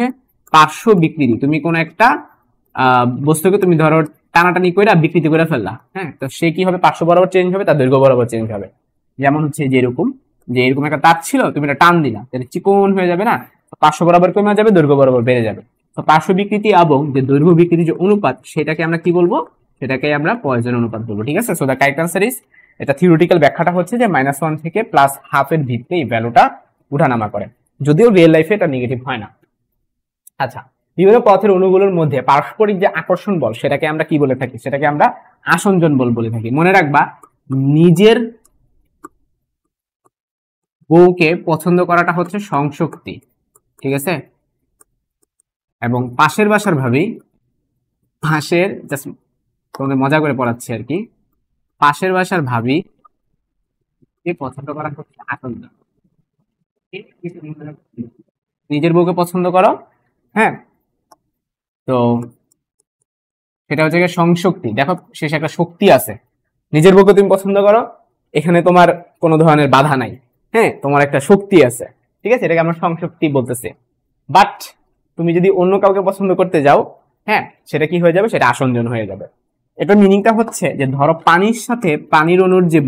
পার্শ্ব বিকৃতি। তুমি কোন একটা বস্তুকে তুমি ধরো টানাটানি করে বিকৃতি করে ফেললা, হ্যাঁ, তো সে কি হবে, পার্শ্ব বরাবর চেঞ্জ হবে, তার দৈর্ঘ্য বরাবর চেঞ্জ হবে। যেমন হচ্ছে যে এরকম একটা তার ছিল, তুমি এটা টান দিলা, তাহলে চিকন হয়ে যাবে না, পার্শ্ব বরাবর কমে যাবে, দৈর্ঘ্য বরাবর বেড়ে যাবে। তো পার্শ্ব বিকৃতি এবং যে দৈর্ঘ্য বিকৃতি যে অনুপাত, সেটাকে আমরা কি বলবো, সেটাকে আমরা পয়জন অনুপাত বলবো। ঠিক আছে, so the correct answer is, এটা থিওরিটিক্যাল ব্যাখ্যাটা হচ্ছে যে -1 থেকে +1/2 এর ভিত্তিতে এই ভ্যালুটা উঠানামা করে, যদিও রিয়েল লাইফে এটা নেগেটিভ হয় না। আচ্ছা, বিভিন্ন পথের অণুগুলোর মধ্যে পারস্পরিক যে আকর্ষণ বল, সেটাকে আমরা কি বলে থাকি, সেটাকে আমরা আসঞ্জন বল বলে থাকি। মনে রাখবা, নিজের বউকে পছন্দ করাটা হচ্ছে সংশক্তি। ঠিক আছে, এবং পাশের বাসার ভাবি, জাস্ট তোমাদের মজা করে পড়াচ্ছি আর কি, পাশের বাসার ভাবি কে পছন্দ করা হচ্ছে আসঞ্জন। নিজের বউকে পছন্দ করো, হ্যাঁ, তো সেটা হচ্ছে সংশক্তি। দেখো, শেষে একটা শক্তি আছে, নিজের বউকে তুমি পছন্দ করো, এখানে তোমার কোনো ধরনের বাধা নাই, হ্যাঁ, তোমার একটা শক্তি আছে। ঠিক আছে, এটাকে আমরা সংশক্তি বলতেছি। বাট তুমি যদি অন্য কাউকে পছন্দ করতে যাও, হ্যাঁ, সেটা কি হয়ে যাবে, সেটা আসঞ্জন হয়ে যাবে। এটার মিনিংটা হচ্ছে যে ধরো পানির সাথে পানির অণুর যে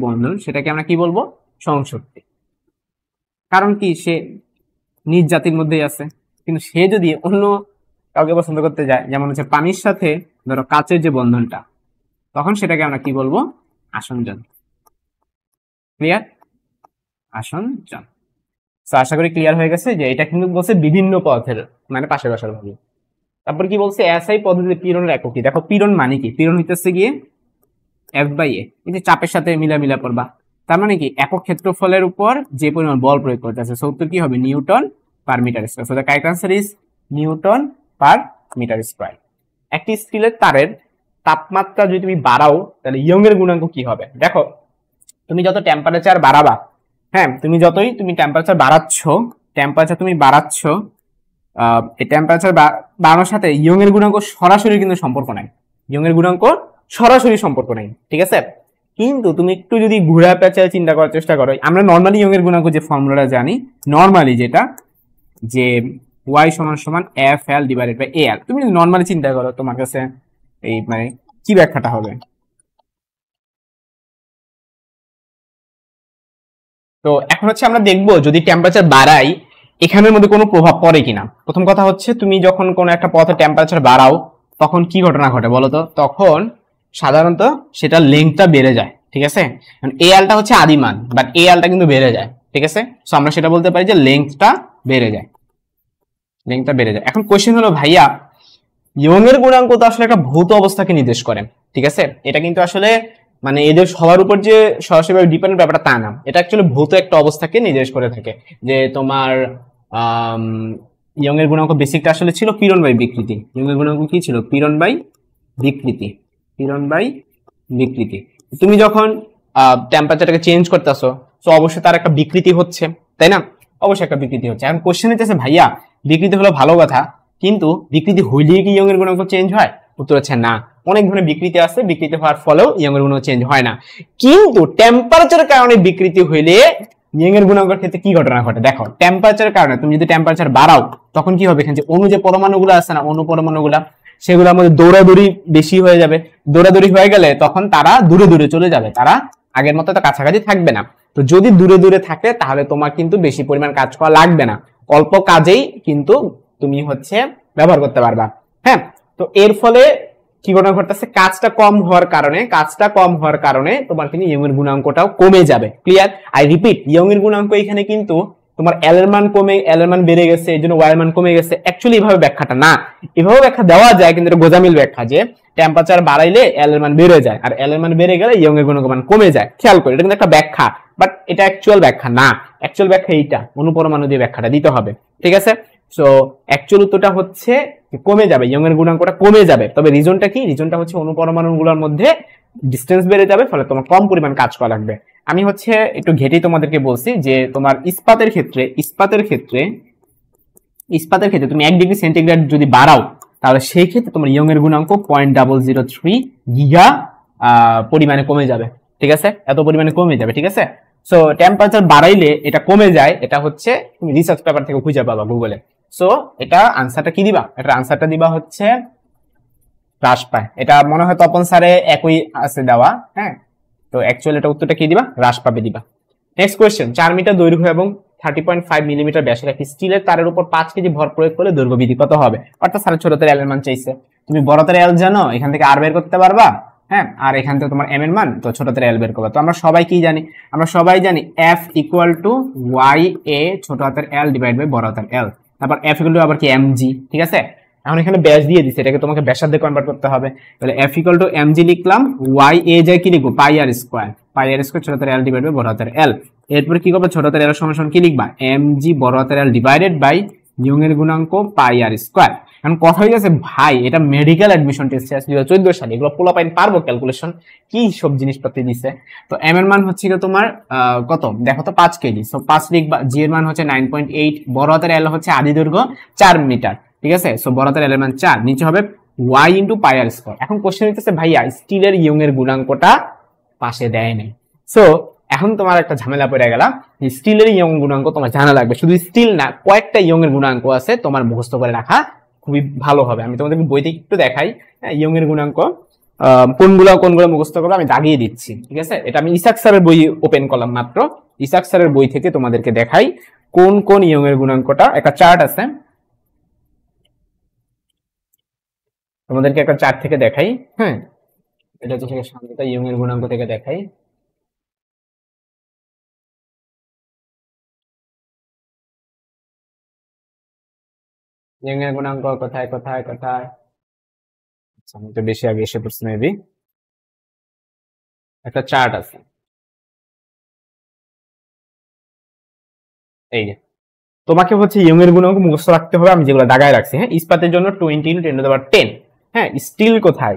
বন্ধন, সেটাকে আমরা কি বলবো, সংশক্তি। কারণ কি, সে নিজ জাতির মধ্যেই আছে, কিন্তু সে যদি অন্য কাউকে পছন্দ করতে যায়, যেমন হচ্ছে পানির সাথে ধরো কাচের যে বন্ধনটা, তখন সেটাকে আমরা কি বলবো, আসঞ্জন। ক্লিয়ার, আসঞ্জন। আশা করি ক্লিয়ার হয়ে গেছে যে এটা কিন্তু বলছে বিভিন্ন পথের, মানে পাশের বাসার ভাবে। তারপর কি বলছে, এসআই পদ্ধতিতে পীড়নের একক কি। দেখো, পীড়ন মানে কি, পীড়ন হইতেছে গিয়ে এফ বাই এ, এই যে চাপের সাথে মিলা পড়বা, তার মানে কি একক ক্ষেত্রফলের উপর যে পরিমাণ বল প্রয়োগ করতেছে, উত্তর কি হবে, newton per metre square. So the correct answer is newton per metre square. একটি স্টিলের তারের তাপমাত্রা যদি তুমি বাড়াও, তাহলে ইয়ং এর গুণাঙ্ক কি হবে। দেখো, তুমি যত টেম্পারেচার বাড়াবা, হ্যাঁ, তুমি যতই টেম্পারেচার বাড়াচ্ছ, এই টেম্পারেচার বাড়ানোর সাথে ইয়ং এর গুণাঙ্ক সরাসরি কিন্তু সম্পর্ক নাই, ঠিক আছে। কিন্তু তুমি একটু যদি ঘুরা পেঁচায় চিন্তা করার চেষ্টা করো, আমরা নর্মালি ইয়ং এর গুণাঙ্ক যে ফর্মুলাটা জানি, নর্মালি যেটা যে y সমান সমান এফ এল ডিভাইডেড বাই এ এল, তুমি যদি নর্মালি চিন্তা করো, তোমার কাছে এই মানে কি ব্যাখ্যাটা হবে। তো এখন হচ্ছে আমরা দেখবো যদি টেম্পারেচার বাড়াই, এখানের মধ্যে কোনো প্রভাব পড়ে কিনা। প্রথম কথা হচ্ছে, তুমি যখন কোনো একটা পথে টেম্পারেচার বাড়াও, তখন কি ঘটনা ঘটে বলতো, তখন সাধারণত সেটা লেংথটা বেড়ে যায়। ঠিক আছে, এ এলটা হচ্ছে আদিমান, বাট এ এলটা কিন্তু বেড়ে যায়। ঠিক আছে, সো আমরা সেটা বলতে পারি যে লেংথটা বেড়ে যায়। এখন কোশ্চেন হলো, ভাইয়া ইয়ং এর গুণাঙ্ক তো আসলে একটা ভৌত অবস্থাকে নির্দেশ করে। ঠিক আছে, এটা কিন্তু আসলে মানে এদের সবার উপর যে সরাসরি ডিপেন্ডেন্ট ব্যাপারটা তা না, এটা অ্যাকচুয়ালি ভৌত একটা অবস্থাকে নির্দেশ করে থাকে। যে তোমার ইয়ং এর গুণাঙ্ক বেসিকটা আসলে ছিল পীড়ন বাই বিকৃতি। ইয়ং এর গুণাঙ্ক কি ছিল, পীড়ন বাই বিকৃতি। তুমি যখন টেম্পারেচারটাকে চেঞ্জ করতেছো, তো অবশ্যই তার একটা বিকৃতি হচ্ছে, তাই না, অবশ্যই একটা বিকৃতি হচ্ছে। এখন কোশ্চেন হচ্ছে, ভাইয়া বিকৃতি হলো ভালো কথা, কিন্তু বিকৃতি হইলেই কি ইয়ং এর গুণাঙ্ক চেঞ্জ হয়, উত্তর হচ্ছে না। অনেক ধরনের বিকৃতি আছে, বিকৃতি হওয়ার ফলেও ইয়ং এর গুণাঙ্ক চেঞ্জ হয় না। কিন্তু টেম্পারেচারের কারণে বিকৃতি হইলে ইয়ং এর গুণাঙ্কের ক্ষেত্রে কি ঘটনা ঘটে দেখো, টেম্পারেচারের কারণে তুমি যদি টেম্পারেচার বাড়াও তখন কি হবে, এখানে যে অণু যে পরমাণুগুলো আছে না, অণু পরমাণুগুলা সেগুলোর মধ্যে দৌড়াদৌড়ি বেশি হয়ে যাবে। দৌড়াদৌড়ি হয়ে গেলে তখন তারা দূরে দূরে চলে যাবে, তারা আগের মতো তো কাছাকাছি থাকবে না। তো যদি দূরে দূরে থাকে তাহলে তোমার কিন্তু বেশি পরিমাণ কাজ করা লাগবে না, অল্প কাজেই কিন্তু তুমি হচ্ছে ব্যবহার করতে পারবা। হ্যাঁ, তো এর ফলে কি ঘটনা ঘটতেছে, কাজটা কম হওয়ার কারণে তোমার কিন্তু ইয়ং এর গুণাঙ্কটাও কমে যাবে। ক্লিয়ার? আই রিপিট, ইয়ং এর গুণাঙ্ক এখানে কিন্তু তোমার এল এর মান কমে, এল এর মান বেড়ে গেছে, এই জন্য ওয়াই এর মান কমে গেছে। অ্যাকচুয়ালি এইভাবে ব্যাখ্যাটা না, এভাবে ব্যাখ্যা দেওয়া যায় কিন্তু এটা গোজামিল ব্যাখ্যা, যে টেম্পারেচার বাড়াইলে এল এর মান বেড়ে যায় আর এল এর মান বেড়ে গেলে ইয়ং এর গুণাঙ্ক মান কমে যায়। খেয়াল করে, এটা কিন্তু একটা ব্যাখ্যা, বাট এটা অ্যাকচুয়াল ব্যাখ্যা না। অ্যাকচুয়াল ব্যাখ্যা এইটা, অনুপরমাণু দিয়ে ব্যাখ্যাটা দিতে হবে। ঠিক আছে? সো অ্যাকচুয়াল উত্তরটা হচ্ছে কমে যাবে, ইয়ং এর গুণাঙ্কটা কমে যাবে। তবে রিজনটা কি? রিজনটা হচ্ছে অনুপরমাণুগুলোর মধ্যে ডিসটেন্স বেড়ে যাবে, ফলে তোমার কম পরিমাণ কাজ করা লাগবে। আমি হচ্ছে একটু ঘেটেই তোমাদেরকে বলছি যে তোমার ইস্পাতের ক্ষেত্রে তুমি 1 ডিগ্রি সেন্টিগ্রেড যদি বাড়াও তাহলে সেই ক্ষেত্রে তোমার ইয়ং এর গুণাঙ্ক 0.003 গিগা পরিমাণে কমে যাবে। ঠিক আছে? এত পরিমাণে কমে যাবে। ঠিক আছে? সো টেম্পারেচার বাড়াইলে এটা কমে যায়, এটা হচ্ছে তুমি রিসার্চ পেপার থেকে খুঁজে পাবা গুগলে। সো এটা আনসারটা কি দিবা? এটা আনসারটা দিবা হচ্ছে হ্রাস পায়। এটা মনে হয় তপন স্যারে একই আছে দেওয়া। হ্যাঁ, তো অ্যাকচুয়ালি এটা উত্তরটা কি দিবা? হ্রাস পাবে দিবা। নেক্সট কোয়েশ্চেন, 4 মিটার দৈর্ঘ্য এবং 30.5 মিলিমিটার ব্যাসের একটি স্টিলের তারের উপর 5 কেজি ভর প্রয়োগ করলে দৈর্ঘ্য বৃদ্ধি কত হবে? অর্থাৎ স্যার ছোটদের এল এর মান চাইছে, তুমি বড়দের এল জানো, এখান থেকে আর বের করতে পারবা। হ্যাঁ, আর এখান থেকে তোমার এম এর মান, তো ছোটদের এল বের করবা। তো আমরা সবাই কি জানি? আমরা সবাই জানি এফ ইকুয়াল টু ওয়াই এ ছোট হাতের এল ডিভাইড বাই বড় হাতের এল, তারপর এফ ইকুয়াল টু আবার কি এম জি। ঠিক আছে? এখন এখানে ব্যাস দিয়ে দিচ্ছে, এটাকে তোমাকে ব্যাসার্ধে কনভার্ট করতে হবে। তাহলে F equal to M G লিখলাম, ওয়াই এ যায় কি লিখবো? পাই আর স্কোয়ার ছোট হাতের এল ডিভাইড বাই বড় হাতের এল। এরপরে কি করবে? ছোট হাতের এল সমান কি লিখবা? এম জি বড় হাতের এল ডিভাইডেড বাই ইয়ং এর গুণাঙ্ক পাই আর স্কোয়ার। এখন কথা হয়ে গেছে ভাই, এটা মেডিকেল অ্যাডমিশন টেস্ট 2014 সালে, এগুলো পোলাপাইন পারবো ক্যালকুলেশন? কি সব জিনিসপত্র দিছে। তো এম এর মান হচ্ছে তোমার কত দেখো তো, 5 কেজি। সো 5 লিখবা। জি এর মান হচ্ছে 9.8, বড় হাতের এল হচ্ছে আদি দৈর্ঘ্য 4 মিটার। ঠিক আছে? সো বড় হাতের এল এর মান 4, নিচে হবে ওয়াই ইন্টু পাই আর স্কোয়ার। এখন কোশ্চেন হচ্ছে ভাইয়া স্টিলের ইয়ং এর গুণাঙ্কটা পাশে দেয় নাই। সো এখন তোমার একটা ঝামেলা পড়ে গেল, স্টিলের ইয়ং গুণাঙ্ক তোমার জানা লাগবে। শুধু স্টিল না, কয়েকটা ইয়ং এর গুণাঙ্ক আছে, তোমার মুখস্থ করে রাখা খুবই ভালো হবে। আমি তোমাদেরকে বইতে একটু দেখাই ইয়ং এর গুণাঙ্ক কোনগুলো মুখস্থ করবে, আমি দাগিয়ে দিচ্ছি। ঠিক আছে? এটা আমি ইসাক স্যারের বই ওপেন করলাম মাত্র, ইসাক স্যারের বই থেকে তোমাদেরকে দেখাই কোন কোন ইয়ং এর গুণাঙ্কটা। একটা চার্ট আছে, তোমাদেরকে একটা চার্ট থেকে দেখাই। হ্যাঁ, এটা থেকে সামনে ইয়ং এর গুণাঙ্ক থেকে দেখাই। ইয়ং এর গুণাঙ্ক কোথায় কোথায় কোথায়? আচ্ছা, আমি তো বেশি আগে এসে পড়ছি মেবি। একটা চার্ট আছে, এই যে তোমাকে হচ্ছে ইয়ং এর গুণাঙ্ক মুখস্থ রাখতে হবে, আমি যেগুলো দাগায় রাখছি। হ্যাঁ, ইস্পাতের জন্য 20 × 10⁻10। হ্যাঁ, স্টিল কোথায়?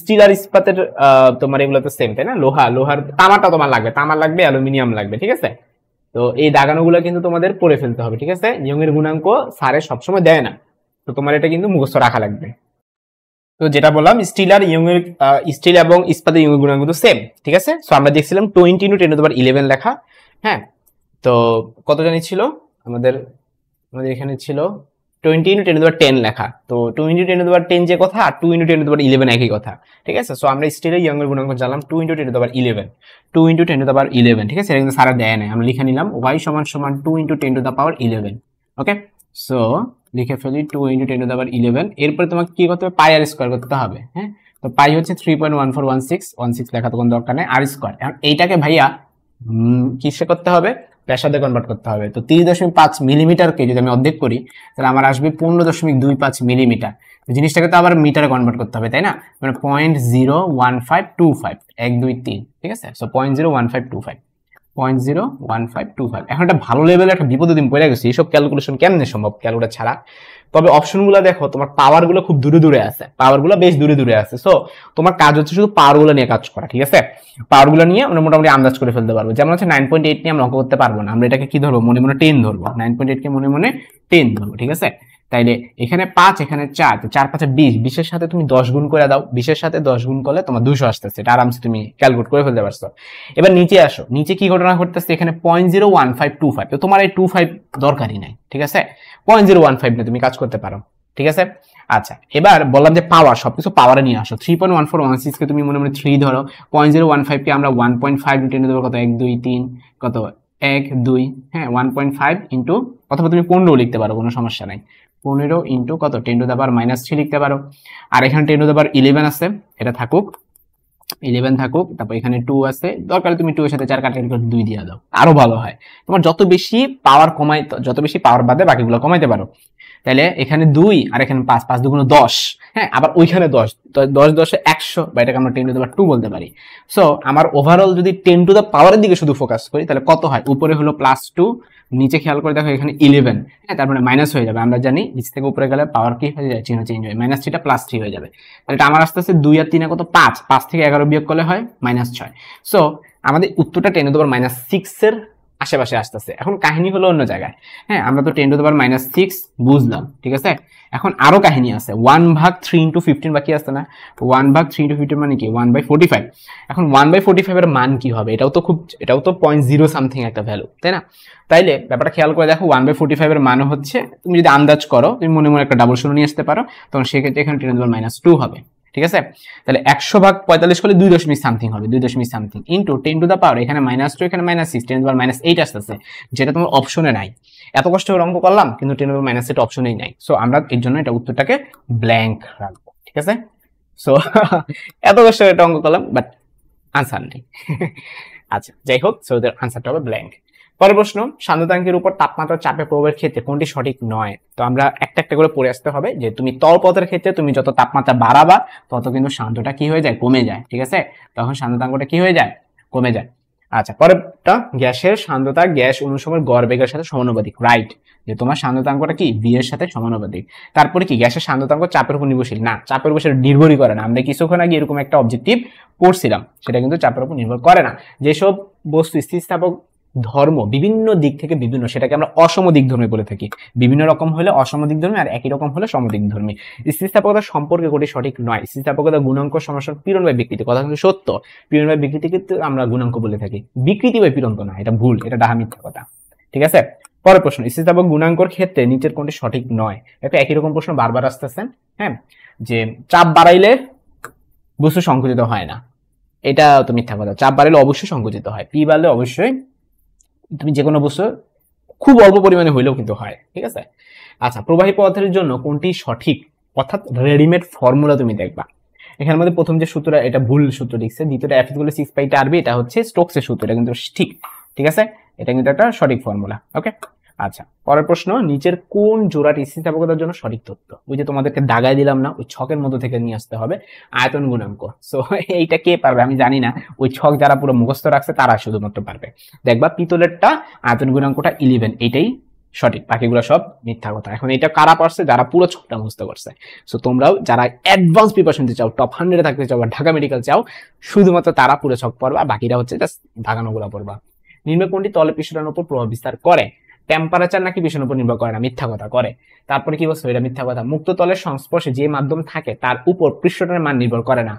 স্টিল আর ইস্পাতের তোমার এগুলো তো সেম, তাই না? লোহার তামাটা তোমার লাগবে, তামা লাগবে, অ্যালুমিনিয়াম লাগবে। ঠিক আছে? তো এই দাগানোগুলো কিন্তু তোমাদের পড়ে ফেলতে হবে। ঠিক আছে? ইয়ং এর গুণাঙ্ক স্যারে সবসময় দেয় না, তো তোমার এটা কিন্তু মুখস্থ রাখা লাগবে। তো যেটা বললাম, স্টিল এবং ইস্পাতের ইয়ং এর গুণাঙ্ক কিন্তু সেম। ঠিক আছে? সো আমরা দেখছিলাম 20 × 10⁻11 লেখা। হ্যাঁ, তো কত জানি ছিল আমাদের এখানে ছিল 20 × 10⁻10 লেখা। তো 20 × 10⁻10 যে কথা, আর 2 × 10⁻11 একই কথা। ঠিক আছে? সো আমরা স্টিলের ইয়ং এর গুণাঙ্ক জানলাম 2 × 10⁻11, 2 × 10⁻11। ঠিক আছে? এটা কিন্তু সারা দেয় নাই, আমরা লিখে নিলাম y = 2 × 10⁻11। ওকে, সো লিখে ফেলি 2 × 10⁻11। এরপরে তোমাকে কি করতে হবে? পাই আর স্কোয়ার করতে হবে। হ্যাঁ, তো পাই হচ্ছে 3.1416 লেখা তো কোনো দরকার নেই, আর স্কোয়ার। এখন এইটাকে ভাইয়া কিসে করতে হবে? ব্যাসার্ধে কনভার্ট করতে হবে। তো 30.5 মিলিমিটারকে যদি আমি অর্ধেক করি তাহলে আমার আসবে 15.25 মিলিমিটার। জিনিসটাকে তো আবার মিটারে কনভার্ট করতে হবে, তাই না? মানে 0.01525, 1 2 3। ঠিক আছে? সো 0.01525। এখন একটা ভালো লেভেলের একটা বিপদে দিন পড়ে গেছে, এইসব ক্যালকুলেশন কেমনে সম্ভব ক্যালকুলেটর ছাড়া? তবে অপশনগুলো দেখো, তোমার পাওয়ার গুলো খুব দূরে দূরে আছে, বেশ দূরে দূরে আছে। সো তোমার কাজ হচ্ছে শুধু পাওয়ার গুলো নিয়ে কাজ করা। ঠিক আছে? পাওয়ার গুলো নিয়ে আমরা মোটামুটি আন্দাজ করে ফেলতে পারবো। যেমন হচ্ছে 9.8 নিয়ে আমরা অঙ্ক করতে পারবো না, আমরা এটাকে কি ধরবো? মনে মনে 10 ধরবো। 9.8 কে মনে মনে 10 ধরবো। ঠিক আছে? তাইলে এখানে 5 এখানে 4, তো 4 5 20, 20 এর সাথে তুমি 10 গুণ করে দাও, 20 এর সাথে 10 গুণ করলে তোমার 200 আসতেছে, এটা আরামসে তুমি ক্যালকুলেট করে ফেলতে পারছো। এবার নিচে আসো, নিচে কি ঘটনা ঘটতেছে, এখানে 0.01525, তো তোমার এই 25 দরকারই নাই, ঠিক আছে, 0.015 নিয়ে তুমি কাজ করতে পারো, ঠিক আছে। আচ্ছা, এবার বললাম যে পাওয়ার, সবকিছু পাওয়ারে নিয়ে আসো। 3.1416 কে তুমি মনে মনে 3 ধরো, 0.015 কে আমরা 1.5 টেনে দেবো, কত 1 2 3, কত 1 2, হ্যাঁ 1.5 ইন্টু, অথবা তুমি 15 লিখতে পারো, কোনো সমস্যা নাই, 15 ইন্টু কত 10 টু দ্য পাওয়ার -3 লিখতে পারো। আর এখানে 10 টু দ্য পাওয়ার 11 আছে, এটা থাকুক, 11 থাকুক, তারপর এখানে 2 আছে, দরকার তুমি 2 এর সাথে 4 কাটাকাটি করে 2 দিয়ে দাও, আরো ভালো হয়। তোমার যত বেশি পাওয়ার কমাই, যত বেশি পাওয়ার বাদে বাকিগুলো কমাইতে পারো। তাহলে এখানে 2 আর এখানে 5, 5 দুগুণ 10, হ্যাঁ, আবার ওইখানে 10, 10 10 100, বা এটাকে আমরা 10 টু দ্য পাওয়ার 2 বলতে পারি। সো আমার ওভারঅল যদি 10 টু দ্য পাওয়ারের দিকে শুধু ফোকাস করি, তাহলে কত হয়, উপরে হলো +2, নিচে খেয়াল করে দেখো এখানে 11, হ্যাঁ, তারপরে মাইনাস হয়ে যাবে, আমরা জানি নিচ থেকে উপরে গেলে পাওয়ার কি হয়ে যায়, চিহ্ন চেঞ্জ হয়, -3টা +3 হয়ে যাবে। তাহলে এটা আমার আস্তে আস্তে 2 আর 3 কত 5, 5 থেকে 11 বিয়োগ করলে হয় -6। সো আমাদের উত্তরটা 10 টু দ্য পাওয়ার -6 এর আশেপাশে আসতেছে। এখন কাহিনী হলো অন্য জায়গায়, হ্যাঁ, আমরা তো 10 টু দ্য পাওয়ার -6 বুঝলাম, ঠিক আছে। এখন আরো কাহিনী আছে, 1/3 * 15 বাকি আছে না, 1/3 * 15 মানে কি 1/45। এখন 1/45 এর মান কি হবে, এটাও তো 0.0 সামথিং একটা ভ্যালু, তাই না। তাইলে ব্যাপারটা খেয়াল করে দেখো, 1/45 এর মান হচ্ছে, তুমি যদি আন্দাজ করো, তুমি মনে মনে একটা ডাবল শূন্য নিয়ে আসতে পারো, তখন সেক্ষেত্রে এখানে 10 টু দ্য পাওয়ার -2 হবে, ঠিক আছে। তাহলে 100/45 করলে 2 দশমিক সামথিং হবে, 2 দশমিক something into 10 to the power, এখানে -2 এখানে -6, 10 টু দ্য পাওয়ার -8 আসতেছে, যেটা তোমার অপশনে নাই। এত কষ্ট করে অঙ্ক করলাম, কিন্তু 10 টু দ্য পাওয়ার -8 অপশনেই নাই। সো আমরা এর জন্য এটা উত্তরটাকে ব্ল্যাঙ্ক রাখবো, ঠিক আছে। সো এত কষ্ট করে এটা অঙ্ক করলাম, বাট আনসার নেই। আচ্ছা, যাই হোক, সো এর আনসারটা হবে ব্ল্যাঙ্ক। পরের প্রশ্ন, শান্ততাঙ্কের উপর তাপমাত্রা চাপে প্রভাবের ক্ষেত্রে কোনটি সঠিক নয়। তো আমরা একটা একটা করে পড়ে আসতে হবে, যে তুমি তল পথের ক্ষেত্রে তুমি যত তাপমাত্রা বাড়াবা, তত কিন্তু শান্তটা কি হয়ে যায়, কমে যায়, ঠিক আছে, তখন শান্ততাঙ্কটা কি হয়ে যায়, কমে যায়। আচ্ছা, পরেরটা, গ্যাসের শান্ততা গ্যাস অনুসময়ের গড় বেগের সাথে সমানুপাতিক, রাইট, যে তোমার শান্ততাঙ্কটা কি ভি এর সাথে সমানুপাতিক। তারপরে কি, গ্যাসের শান্ততাঙ্ক চাপের উপর নির্ভরশীল না, চাপের উপর সেটা নির্ভরই করে না। আমরা কিছুক্ষণ আগে এরকম একটা অবজেক্টিভ পড়ছিলাম, সেটা কিন্তু চাপের উপর নির্ভর করে না। যেসব বস্তু স্থিতিস্থাপক ধর্ম বিভিন্ন দিক থেকে বিভিন্ন, সেটাকে আমরা অসমদিক ধর্মী বলে থাকি। বিভিন্ন রকম হলে অসমদিক ধর্মী, আর একই রকম হলে সমদিক ধর্মী। স্থিতিস্থাপকতার সম্পর্কে কোটি সঠিক নয়। স্থিতিস্থাপকতা গুণাঙ্ক সমস্যার পীড়ন বা বিকৃতি, কথা কিন্তু সত্য, পীড়ন বা বিকৃতি কিন্তু আমরা গুণাঙ্ক বলে থাকি, বিকৃতি বা পীড়ন তো না, এটা ভুল, এটা ডাহা মিথ্যা কথা, ঠিক আছে। পরের প্রশ্ন, স্থিতিস্থাপক গুণাঙ্কর ক্ষেত্রে নিচের কোনটি সঠিক নয়। একটা একই রকম প্রশ্ন বারবার আসতেছেন, হ্যাঁ, যে চাপ বাড়াইলে বস্তু সংকুচিত হয় না, এটা তো মিথ্যা কথা। চাপ বাড়াইলে অবশ্যই সংকুচিত হয়, পি বাড়লে অবশ্যই তুমি যে কোনো বস্তু খুব অল্প পরিমাণে হইলেও কিন্তু হয়, ঠিক আছে। আচ্ছা, প্রবাহী পদার্থের জন্য কোনটি সঠিক, অর্থাৎ রেডিমেড ফর্মুলা তুমি দেখবা। এখানের মধ্যে প্রথম যে সূত্রটা, এটা ভুল সূত্র লিখছে, দ্বিতীয়টা F = 6π/RB, এটা হচ্ছে স্টোকসের সূত্র, এটা কিন্তু ঠিক, ঠিক আছে, এটা কিন্তু একটা সঠিক ফর্মুলা, ওকে। আচ্ছা, পরের প্রশ্ন, নিচের কোন জোড়াটি স্থিতিস্থাপকতার জন্য সঠিক তথ্য। ওই যে তোমাদেরকে দাগায় দিলাম না, ওই ছকের মধ্যে থেকে নিয়ে আসতে হবে আয়তন গুণাঙ্ক। সো এইটা কে পারবে আমি জানি না, ওই ছক যারা পুরো মুখস্থ রাখছে তারা শুধুমাত্র পারবে। দেখবা পিতলেরটা আয়তন গুণাঙ্কটা 11, এইটাই সঠিক, বাকিগুলো সব মিথ্যা কথা। এখন এটা কারা পারছে, যারা পুরো ছকটা মুখস্থ করছে। সো তোমরাও যারা অ্যাডভান্স প্রিপারেশন নিতে চাও, টপ 100-এ থাকতে চাও, বা ঢাকা মেডিকেল চাও, শুধুমাত্র তারা পুরো ছক পড়বা, বাকিটা হচ্ছে জাস্ট দাগানোগুলো পড়বা। নিম্নে কোনটি তলে পৃষ্ঠটার উপর প্রভাব বিস্তার করে। টেম্পারেচার নাকি বিষয়ের উপর নির্ভর করে না, মিথ্যা কথা, করে। তারপরে কি বলছো, এটা মিথ্যা কথা। মুক্ত তলের সংস্পর্শে যে মাধ্যম থাকে তার উপর পৃষ্ঠটার মান নির্ভর করে না,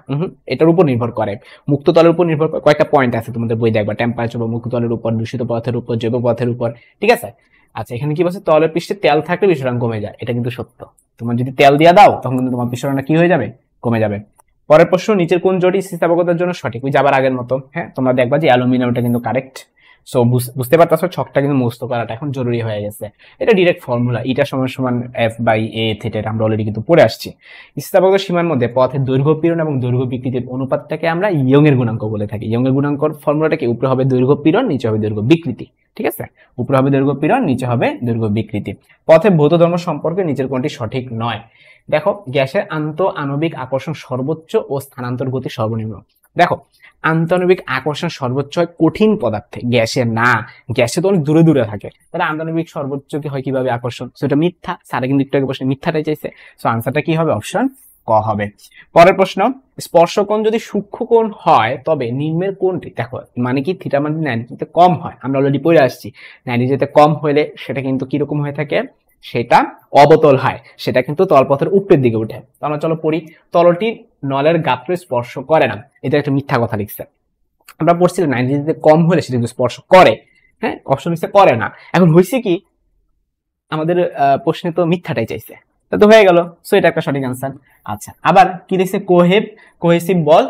এটার উপর নির্ভর করে। মুক্ত তলের উপর নির্ভর করে, কয়েকটা পয়েন্ট আছে তোমাদের বই দেখবা, টেম্পারেচার বা মুক্ত তলের উপর, দূষিত পদার্থের উপর, জৈব পদার্থের উপর, ঠিক আছে। আচ্ছা, এখানে কি বলছে, তলের পৃষ্ঠে তেল থাকলে বিস্ফোরণ কমে যায়, এটা কিন্তু সত্য। তোমার যদি তেল দিয়ে দাও, তখন কিন্তু তোমার বিস্ফোরণটা কি হয়ে যাবে, কমে যাবে। পরের প্রশ্ন, নিচের কোন জোড়ি স্থিতিস্থাপকতার জন্য সঠিক। ওই যাবার আগের মতো, হ্যাঁ, তোমরা দেখবা যে অ্যালুমিনিয়ামটা কিন্তু কারেক্ট। সো বুঝতে পারতেছো, ছকটা কিন্তু মুখস্থ করাটা এখন জরুরি হয়ে গেছে। এটা ডিরেক্ট ফর্মুলা, এটা সমান F/A থিটা, আমরা অলরেডি কিন্তু পড়ে আসছি। স্থিতিস্থাপকতার সীমার মধ্যে পথের দৈর্ঘ্য পীড়ন এবং দৈর্ঘ্য বিকৃতির অনুপাতটাকে আমরা ইয়ং এর গুণাঙ্ক বলে থাকি। ইয়ং এর গুণাঙ্কর ফর্মুলাটাকে উপরে হবে দৈর্ঘ্য পীড়ন, নিচে হবে দৈর্ঘ্য বিকৃতি, ঠিক আছে। উপরে হবে দৈর্ঘ্য পীড়ন, নিচে হবে দৈর্ঘ্য বিকৃতি। পথে ভৌত ধর্ম সম্পর্কে নিচের কোনটি সঠিক নয়। দেখো, গ্যাসের আন্তঃআণবিক আকর্ষণ সর্বোচ্চ ও স্থানান্তর গতি সর্বনিম্ন। দেখো, আন্তঃআণবিক আকর্ষণ সর্বোচ্চ হয় কঠিন পদার্থে, গ্যাসে না। গ্যাসে তো অনেক দূরে দূরে থাকে, তাহলে আন্তঃআণবিক সর্বোচ্চ কি হয় কিভাবে আকর্ষণ, সেটা মিথ্যা। স্যারে কিন্তু একটু আগে প্রশ্নে মিথ্যাটাই চাইছে। সো আনসারটা কি হবে, অপশন ক হবে। পরের প্রশ্ন, স্পর্শকোণ যদি সূক্ষ্মকোণ হয় তবে নিম্নের কোণটি, দেখো মানে কি থিটা মানে 90 কম হয়, আমরা অলরেডি পড়ে আসছি। 90 কম হলে সেটা কিন্তু কিরকম হয়ে থাকে, সেটা অবতল হয়, সেটা কিন্তু তলপথের উপরের দিকে উঠে। আমরা চলো পড়ি, তলটি নলের গাত্র স্পর্শ করে না, এটা একটা মিথ্যা কথা লিখছে। আমরা পড়ছিলাম 90 কম হলে সেটা কিন্তু স্পর্শ করে, হ্যাঁ অপশন লিখছে করে না। এখন হয়েছে কি আমাদের প্রশ্নে তো মিথ্যাটাই চাইছে, তা তো হয়ে গেল, সো এটা একটা সঠিক আনসার। আচ্ছা আবার কি দেখছে, কোহেসিভ বল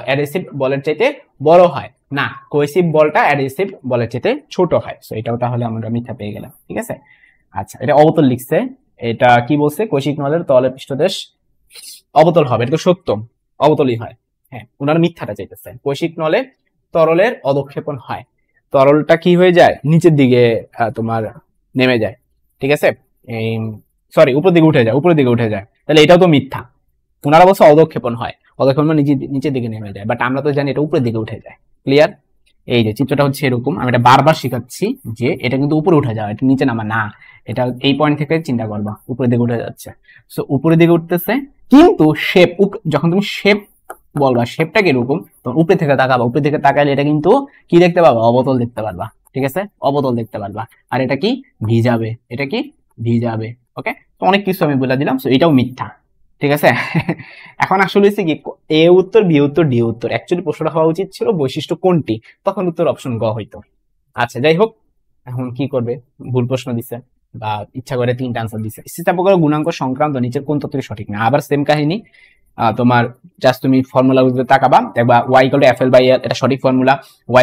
অ্যাডহেসিভ বলের চাইতে বড় হয় না, কোহেসিভ বলটা অ্যাডহেসিভ বলের চাইতে ছোট হয়, সো এটাও তাহলে আমরা মিথ্যা পেয়ে গেলাম, ঠিক আছে। আচ্ছা এটা অবতল লিখছে, এটা কি বলছে, কৈশিক নলের তলের পৃষ্ঠদেশ অবতল হবে, এটা তো সত্য, অবতলই হয়। হ্যাঁ ওনারা মিথ্যাটা চাইতেছে, কৈশিক নলে তরলের অধঃক্ষেপণ হয়, তরলটা কি হয়ে যায় নিচের দিকে তোমার নেমে যায়, ঠিক আছে, সরি উপর দিকে উঠে যায়, উপরের দিকে উঠে যায়, তাহলে এটাও তো মিথ্যা। ওনারা বলছে অধঃক্ষেপণ হয়, অধঃক্ষেপণ মানে নিচের দিকে নেমে যায়, বাট আমরা তো জানি এটা উপরের দিকে উঠে যায়। ক্লিয়ার? এই যে চিত্রটা হচ্ছে এরকম, আমি এটা বারবার শিখাচ্ছি যে এটা কিন্তু উপরে উঠে যাওয়া, এটা নিচে নামা না, এটা এই পয়েন্ট থেকে চিন্তা করবা উপরের দিকে উঠে যাচ্ছে, সো উপরের দিকে উঠতেছে, কিন্তু শেপ, যখন তুমি শেপ বলবা শেপটা কিরকম, তখন উপরে থেকে তাকাবা, উপরে থেকে তাকাইলে এটা কিন্তু কি দেখতে পাবা, অবতল দেখতে পারবা, ঠিক আছে, অবতল দেখতে পারবা। আর এটা কি ভিজাবে, এটা কি ভিজাবে, ওকে। তো অনেক কিছু আমি বলে দিলাম, সো এটাও মিথ্যা, ঠিক আছে। এখন আসলে হচ্ছে কি এ উত্তর, বি উত্তর, ডি উত্তর, অ্যাকচুয়ালি প্রশ্নটা হওয়া উচিত ছিল বৈশিষ্ট্য কোনটি, তখন উত্তর অপশন গ হইতো। আচ্ছা যাই হোক, এখন কি করবে, ভুল প্রশ্ন দিছে বা ইচ্ছা করে 3টা আনসার দিছে। স্থিতিস্থাপকের গুণাঙ্ক সংক্রান্ত নিচের কোন তথ্যটি সঠিক না, আবার সেম কাহিনী, তোমার জাস্ট তুমি ফর্মুলা গুলো তাকাবা, দেখবা y = FL/L এটা সঠিক ফর্মুলা,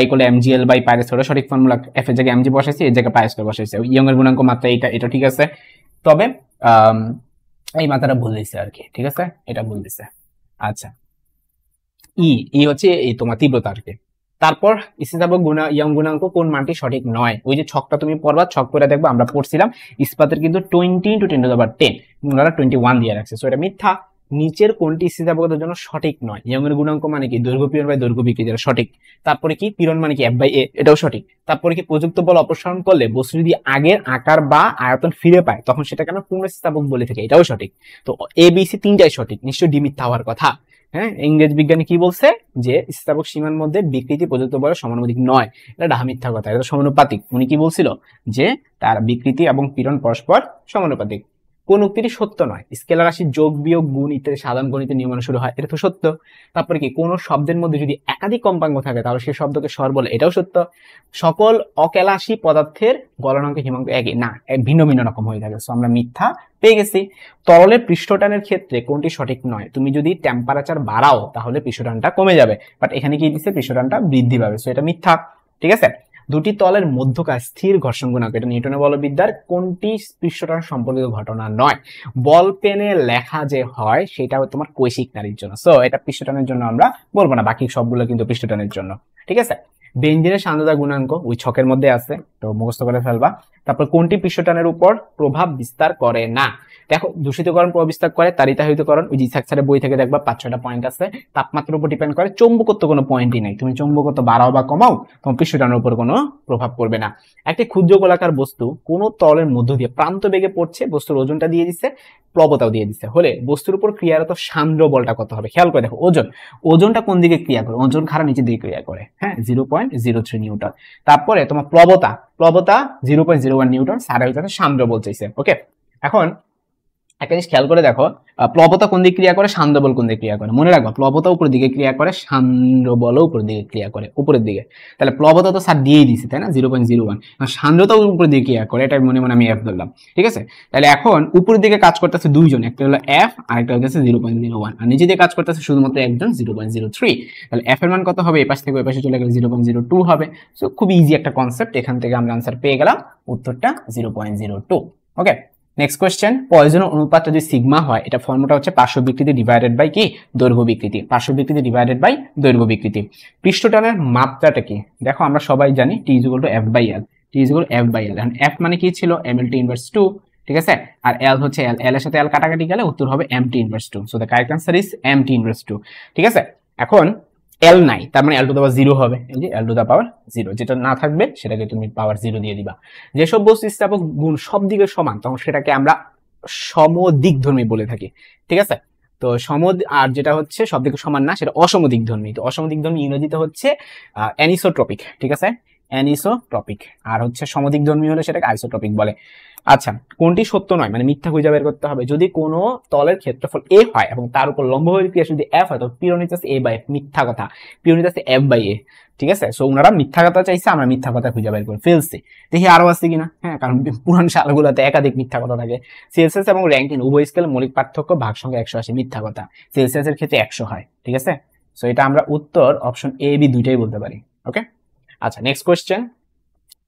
y = MgL/π² সঠিক ফর্মুলা, f এর জায়গায় mg বসাইছি, এর জায়গায় π² বসাইছি, ইয়ং এর গুণাঙ্ক মাত্রা এটা ঠিক আছে, তবে এই মাত্রাটা ভুল দিছে আর কি, ঠিক আছে, এটা ভুল দিছে। আচ্ছা ই হচ্ছে এই তোমার তীব্রতা আর কি। তারপর স্থিতিস্থাপক ইয়ং গুণাঙ্ক কোন মানটি সঠিক নয়, ওই যে ছকটা তুমি পড়বা, ছক করে দেখবা, আমরা পড়ছিলাম ইস্পাতের কিন্তু 20 × 10⁻10, ওনারা 21 দিয়ে রাখছে, সো এটা মিথ্যা। নিচের কোনটি স্থিতিস্থাপকতার জন্য সঠিক নয়, ইয়ং এর গুণাঙ্ক মানে কি দৈর্ঘ্য পীড়ন বাই দৈর্ঘ্য বিকৃতি, এটা সঠিক। তারপরে কি পীড়ন মানে কি f/a, এটাও সঠিক। তারপরে কি প্রযুক্ত বল অপসারণ করলে বস্তু যদি আগের আকার বা আয়তন ফিরে পায় তখন সেটাকে আমরা পূর্ণ স্থিতিস্থাপক বলে থাকি, এটাও সঠিক। তো এ বি সি 3টাই সঠিক, নিশ্চয়ই ডি মিথ্যা হওয়ার কথা। হ্যাঁ ইংরেজ বিজ্ঞানী কি বলছে যে স্থিতিস্থাপক সীমার মধ্যে বিকৃতি প্রযুক্ত বলের সমানুপাতিক নয়, এটা ডাহা মিথ্যা কথা, এটা সমানুপাতিক। উনি কি বলছিল যে তার বিকৃতি এবং পীড়ন পরস্পর সমানুপাতিক। কোন উক্তিটি সত্য নয়, স্কেলার রাশি যোগ বিয়োগ গুণ ইত্যাদি সাধারণ গণিতের নিয়ম অনুসারে হয়, এটা তো সত্য। তারপরে কি কোন শব্দের মধ্যে যদি একাধিক কম্পাঙ্ক থাকে তাহলে সেই শব্দকে স্বর বলে, এটাও সত্য। সকল অকেলাসী পদার্থের গলনাঙ্ক হিমাঙ্ক একই না, ভিন্ন ভিন্ন রকম হয়ে থাকে, সো আমরা মিথ্যা পেয়ে গেছি। তরলের পৃষ্ঠটানের ক্ষেত্রে কোনটি সঠিক নয়, তুমি যদি টেম্পারেচার বাড়াও তাহলে পৃষ্ঠটানটা কমে যাবে, বাট এখানে কি দিচ্ছে পৃষ্ঠটানটা বৃদ্ধি পাবে, সো এটা মিথ্যা, ঠিক আছে। দুটি তলের মধ্যকার স্থির ঘর্ষণ গুণাঙ্ক, এটা নিউটনের বলবিদ্যার কোনটি পৃষ্ঠটান সম্পর্কিত ঘটনা নয়, বল পেনে লেখা যে হয় সেটা তোমার কৈশিক নারীর জন্য, সো এটা পৃষ্ঠটানের জন্য আমরা বলবো না, বাকি সবগুলো কিন্তু পৃষ্ঠটানের জন্য, ঠিক আছে। বেঞ্জিনের সান্দ্রতা গুণাঙ্ক ওই ছকের মধ্যে আছে, তো মুখস্থ করে ফেলবা। তারপর কোনটি পৃষ্ঠটানের উপর প্রভাব বিস্তার করে না, দেখো দূষিতকরণ প্রভাব বিস্তার করে, তাড়িতাহিতকরণ ওই ইসাক স্যারের বই থেকে দেখবা 5-6টা পয়েন্ট আছে, তাপমাত্রার উপর ডিপেন্ড করে, চৌম্বকত্ব কোনো পয়েন্টই নাই, তুমি চৌম্বকত্ব বাড়াও বা কমাও তোমার পৃষ্ঠটানের উপর কোনো প্রভাব পড়বে না। একটি ক্ষুদ্র গোলাকার বস্তু কোন তলের মধ্য দিয়ে প্রান্ত বেগে পড়ছে, বস্তুর ওজনটা দিয়ে দিচ্ছে, প্লবতাও দিয়ে দিচ্ছে, হলে বস্তুর উপর ক্রিয়ারত সান্দ্র বলটা কত হবে, খেয়াল করে দেখো, ওজনটা কোন দিকে ক্রিয়া করে, ওজন খাড়া নিচের দিকে ক্রিয়া করে, হ্যাঁ 0.03 নিউটন। তারপরে তোমার প্লবতা 0.01 নিউটন, সারা হচ্ছে সান্দ্র বল চাইছে, ওকে। এখন একটা জিনিস খেয়াল করে দেখো, প্লবতা কোন দিকে ক্রিয়া করে, সান্দ্র বল কোন দিকে ক্রিয়া করে, মনে রাখবা প্লবতা উপরের দিকে ক্রিয়া করে, সান্দ্র বল উপরের দিকে ক্রিয়া করে, উপরের দিকে, তাহলে প্লবতা তো স্যার দিয়েই দিছে তাই না 0.01, সান্দ্রতা উপরের দিকে ক্রিয়া করে, এটা মনে মনে আমি এফ ধরলাম, ঠিক আছে। তাহলে এখন উপরের দিকে কাজ করতেছে দুইজন, একটা হলো এফ আর একটা হচ্ছে 0.01, আর নিচে দিয়ে কাজ করতেছে শুধুমাত্র একজন 0.03, তাহলে এফ এর মান কত হবে, এই পাশ থেকে ওই পাশে চলে গেলে 0.02 হবে, সো খুব ইজি একটা কনসেপ্ট, এখান থেকে আমরা আনসার পেয়ে গেলাম, উত্তরটা 0.02, ওকে। নেক্সট কোয়েশ্চেন, পয়জন অনুপাতটা যদি সিগমা হয়, এটা ফর্মুলা হচ্ছে পার্শ্ব বিকৃতি ডিভাইডেড বাই কি দৈর্ঘ্য বিকৃতি, পার্শ্ব বিকৃতি ডিভাইডেড বাই দৈর্ঘ্য বিকৃতি। পৃষ্ঠটানের মাত্রাটা কি, দেখো আমরা সবাই জানি T = F/L, T = F/L, এখন F মানে কি ছিল mLT ইনভার্স 2, ঠিক আছে, আর L হচ্ছে L এর সাথে L কাটাকাটি গেলে উত্তর হবে MT inverse 2, so the correct answer is MT inverse 2, ঠিক আছে। এখন L নাই, তার মানে L টু দ্য পাওয়ার 0 হবে, এই যে L টু দ্য পাওয়ার 0, যেটা না থাকবে সেটাকে তুমি পাওয়ার 0 দিয়ে দিবা। যেসব বস্তু স্থিতিস্থাপক গুণ সব দিকে সমান তখন সেটাকে আমরা সমদিকধর্মী বলে থাকি, ঠিক আছে। তো আর যেটা হচ্ছে সব দিকে সমান না সেটা অসমদিকধর্মী, তো অসমদিকধর্মী ইংরেজিতে হচ্ছে অ্যানিসোট্রপিক, ঠিক আছে, অ্যানিসোট্রপিক, আর হচ্ছে সমদিকধর্মী হলে সেটাকে আইসোট্রপিক বলে। আচ্ছা, কোনটি সত্য নয় মানে মিথ্যা খুঁজে বের করতে হবে। যদি কোনো তলের ক্ষেত্রফল a হয় এবং তার উপর লম্ব ক্রিয়া যদি f হয়, তো পিরন ইজ a বাই f, মিথ্যা কথা। পিরন ইজ f বাই a, ঠিক আছে। সো ওনারা মিথ্যা কথা চাইছে, আমরা মিথ্যা কথা খুঁজে বের করে ফেলছি। দেখি আরো আছে কিনা। হ্যাঁ, কারণ পুরান সালগুলোতে একাধিক মিথ্যা কথা থাকে। সেলসিয়াস এবং র্যাঙ্কিন উভয় স্কেল মৌলিক পার্থক্য ভাগ সংখ্যা 180, মিথ্যা কথা। সেলসিয়াসের ক্ষেত্রে 100 হয়, ঠিক আছে। সো এটা আমরা উত্তর অপশন এ বি দুইটাই বলতে পারি। ওকে, আচ্ছা নেক্সট কোয়েশ্চেন।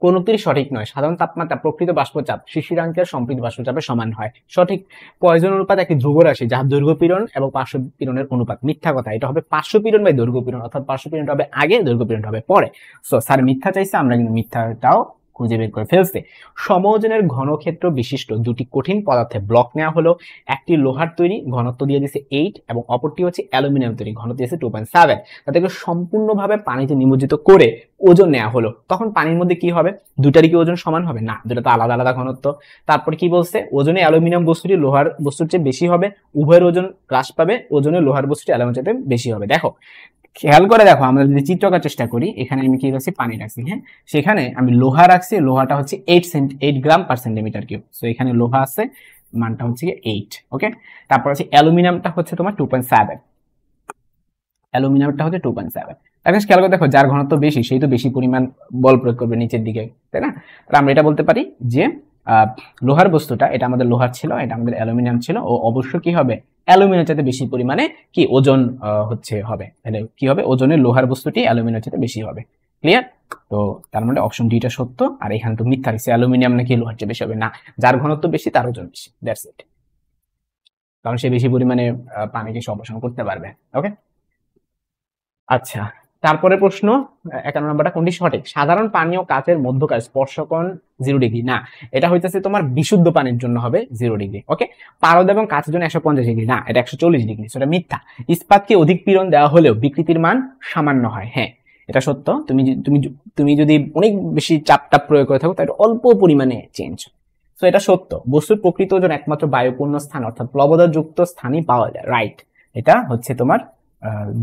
কোনটি সঠিক নয়? সাধারণ তাপমাত্রা প্রকৃত বাষ্পচাপ শিশিরাঙ্কের সম্পৃক্ত বাষ্পচাপের সমান হয়। সঠিক। পয়জন অনুপাত একটি ধ্রুব রাশি যার দৈর্ঘ্য পীড়ন এবং পার্শ্ব পীড়নের অনুপাত। মিথ্যা কথা। এটা হবে পার্শ্ব পীড়ন বাই দৈর্ঘ্য পীড়ন, অর্থাৎ পার্শ্ব পীড়নটা হবে আগে, দৈর্ঘ্য পীড়নটা হবে পরে। সো স্যার মিথ্যা চাইছে, আমরা কিন্তু মিথ্যাটাও খুঁজে বের করে ফেলছে। সমওজনের ঘনক্ষেত্র বিশিষ্ট দুটি কঠিন পদার্থের ব্লক নেওয়া হলো। একটি লোহার তৈরি, ঘনত্ব দিয়ে দিয়েছে 8, এবং অপরটি হচ্ছে অ্যালুমিনিয়াম তৈরি, ঘনত্ব দিয়েছে 2.7। তাদেরকে সম্পূর্ণভাবে পানিতে নিমজ্জিত করে ওজন নেওয়া হলো। তখন পানির মধ্যে কি হবে? দুটারই কি ওজন সমান হবে? না, দুটো তো আলাদা আলাদা ঘনত্ব। তারপর কি বলছে? ওজনে অ্যালুমিনিয়াম বস্তুটি লোহার বস্তুর চেয়ে বেশি হবে, উভয়ের ওজন হ্রাস পাবে, ওজনে লোহার বস্তুটি অ্যালুমিনিয়ামের চেয়ে বেশি হবে। দেখো, খেয়াল করে দেখো, আমরা যদি চিত্র আঁকার চেষ্টা করি, এখানে আমি কি রাখছি? পানি রাখছি। হ্যাঁ, সেখানে আমি লোহা রাখছি, লোহাটা হচ্ছে 8 গ্রাম পার সেন্টিমিটার কিউব। সো এখানে লোহা আছে, মানটা হচ্ছে 8। ওকে, তারপর আছে অ্যালুমিনিয়ামটা হচ্ছে তোমার 2.7, অ্যালুমিনিয়ামটা হচ্ছে 2.7। এখন খেয়াল করে দেখো, যার ঘনত্ব বেশি সেই তো বেশি পরিমাণ বল প্রয়োগ করবে নিচের দিকে, তাই না? তাহলে আমরা এটা বলতে পারি যে লোহার বস্তুটা, এটা আমাদের লোহার ছিল, এটা আমাদের অ্যালুমিনিয়াম ছিল, ও অবশ্য কি হবে? অ্যালুমিনিয়ামের চাইতে বেশি পরিমাণে কি ওজন হচ্ছে হবে। তাহলে কি হবে? ওজনে লোহার বস্তুটি অ্যালুমিনিয়ামের চাইতে বেশি হবে। ক্লিয়ার? তো তার মানে অপশন ডিটা সত্য, আর এখানে তো মিথ্যা লিখছে, অ্যালুমিনিয়াম নাকি লোহার চেয়ে বেশি হবে। না, যার ঘনত্ব বেশি তার ওজন বেশি, দ্যাটস ইট। কারণ সে বেশি পরিমাণে পানিকে অপসারণ করতে পারবে। ওকে, আচ্ছা, তারপরে প্রশ্ন 51 নম্বরটা, কোনটি সঠিক? সাধারণ পানি ও কাচের মধ্যকার স্পর্শকোণ 0 ডিগ্রি। না, এটা হইতেছে তোমার বিশুদ্ধ পানির জন্য হবে 0 ডিগ্রি। ওকে, পারদ এবং কাচের জন্য 150 ডিগ্রি। না, এটা 140 ডিগ্রি। সেটা মিথ্যা। ইস্পাতকে অধিক পীড়ন দেওয়া হলেও বিকৃতির মান সামান্য হয়। হ্যাঁ, এটা সত্য। তুমি যদি অনেক বেশি চাপ প্রয়োগ করে থাকো, তাহলে অল্প পরিমাণে চেঞ্জ। তো এটা সত্য। বস্তুর প্রকৃত ওজন একমাত্র বায়ুপূর্ণ স্থান অর্থাৎ প্লবতাযুক্ত স্থানই পাওয়া যায়। রাইট, এটা হচ্ছে তোমার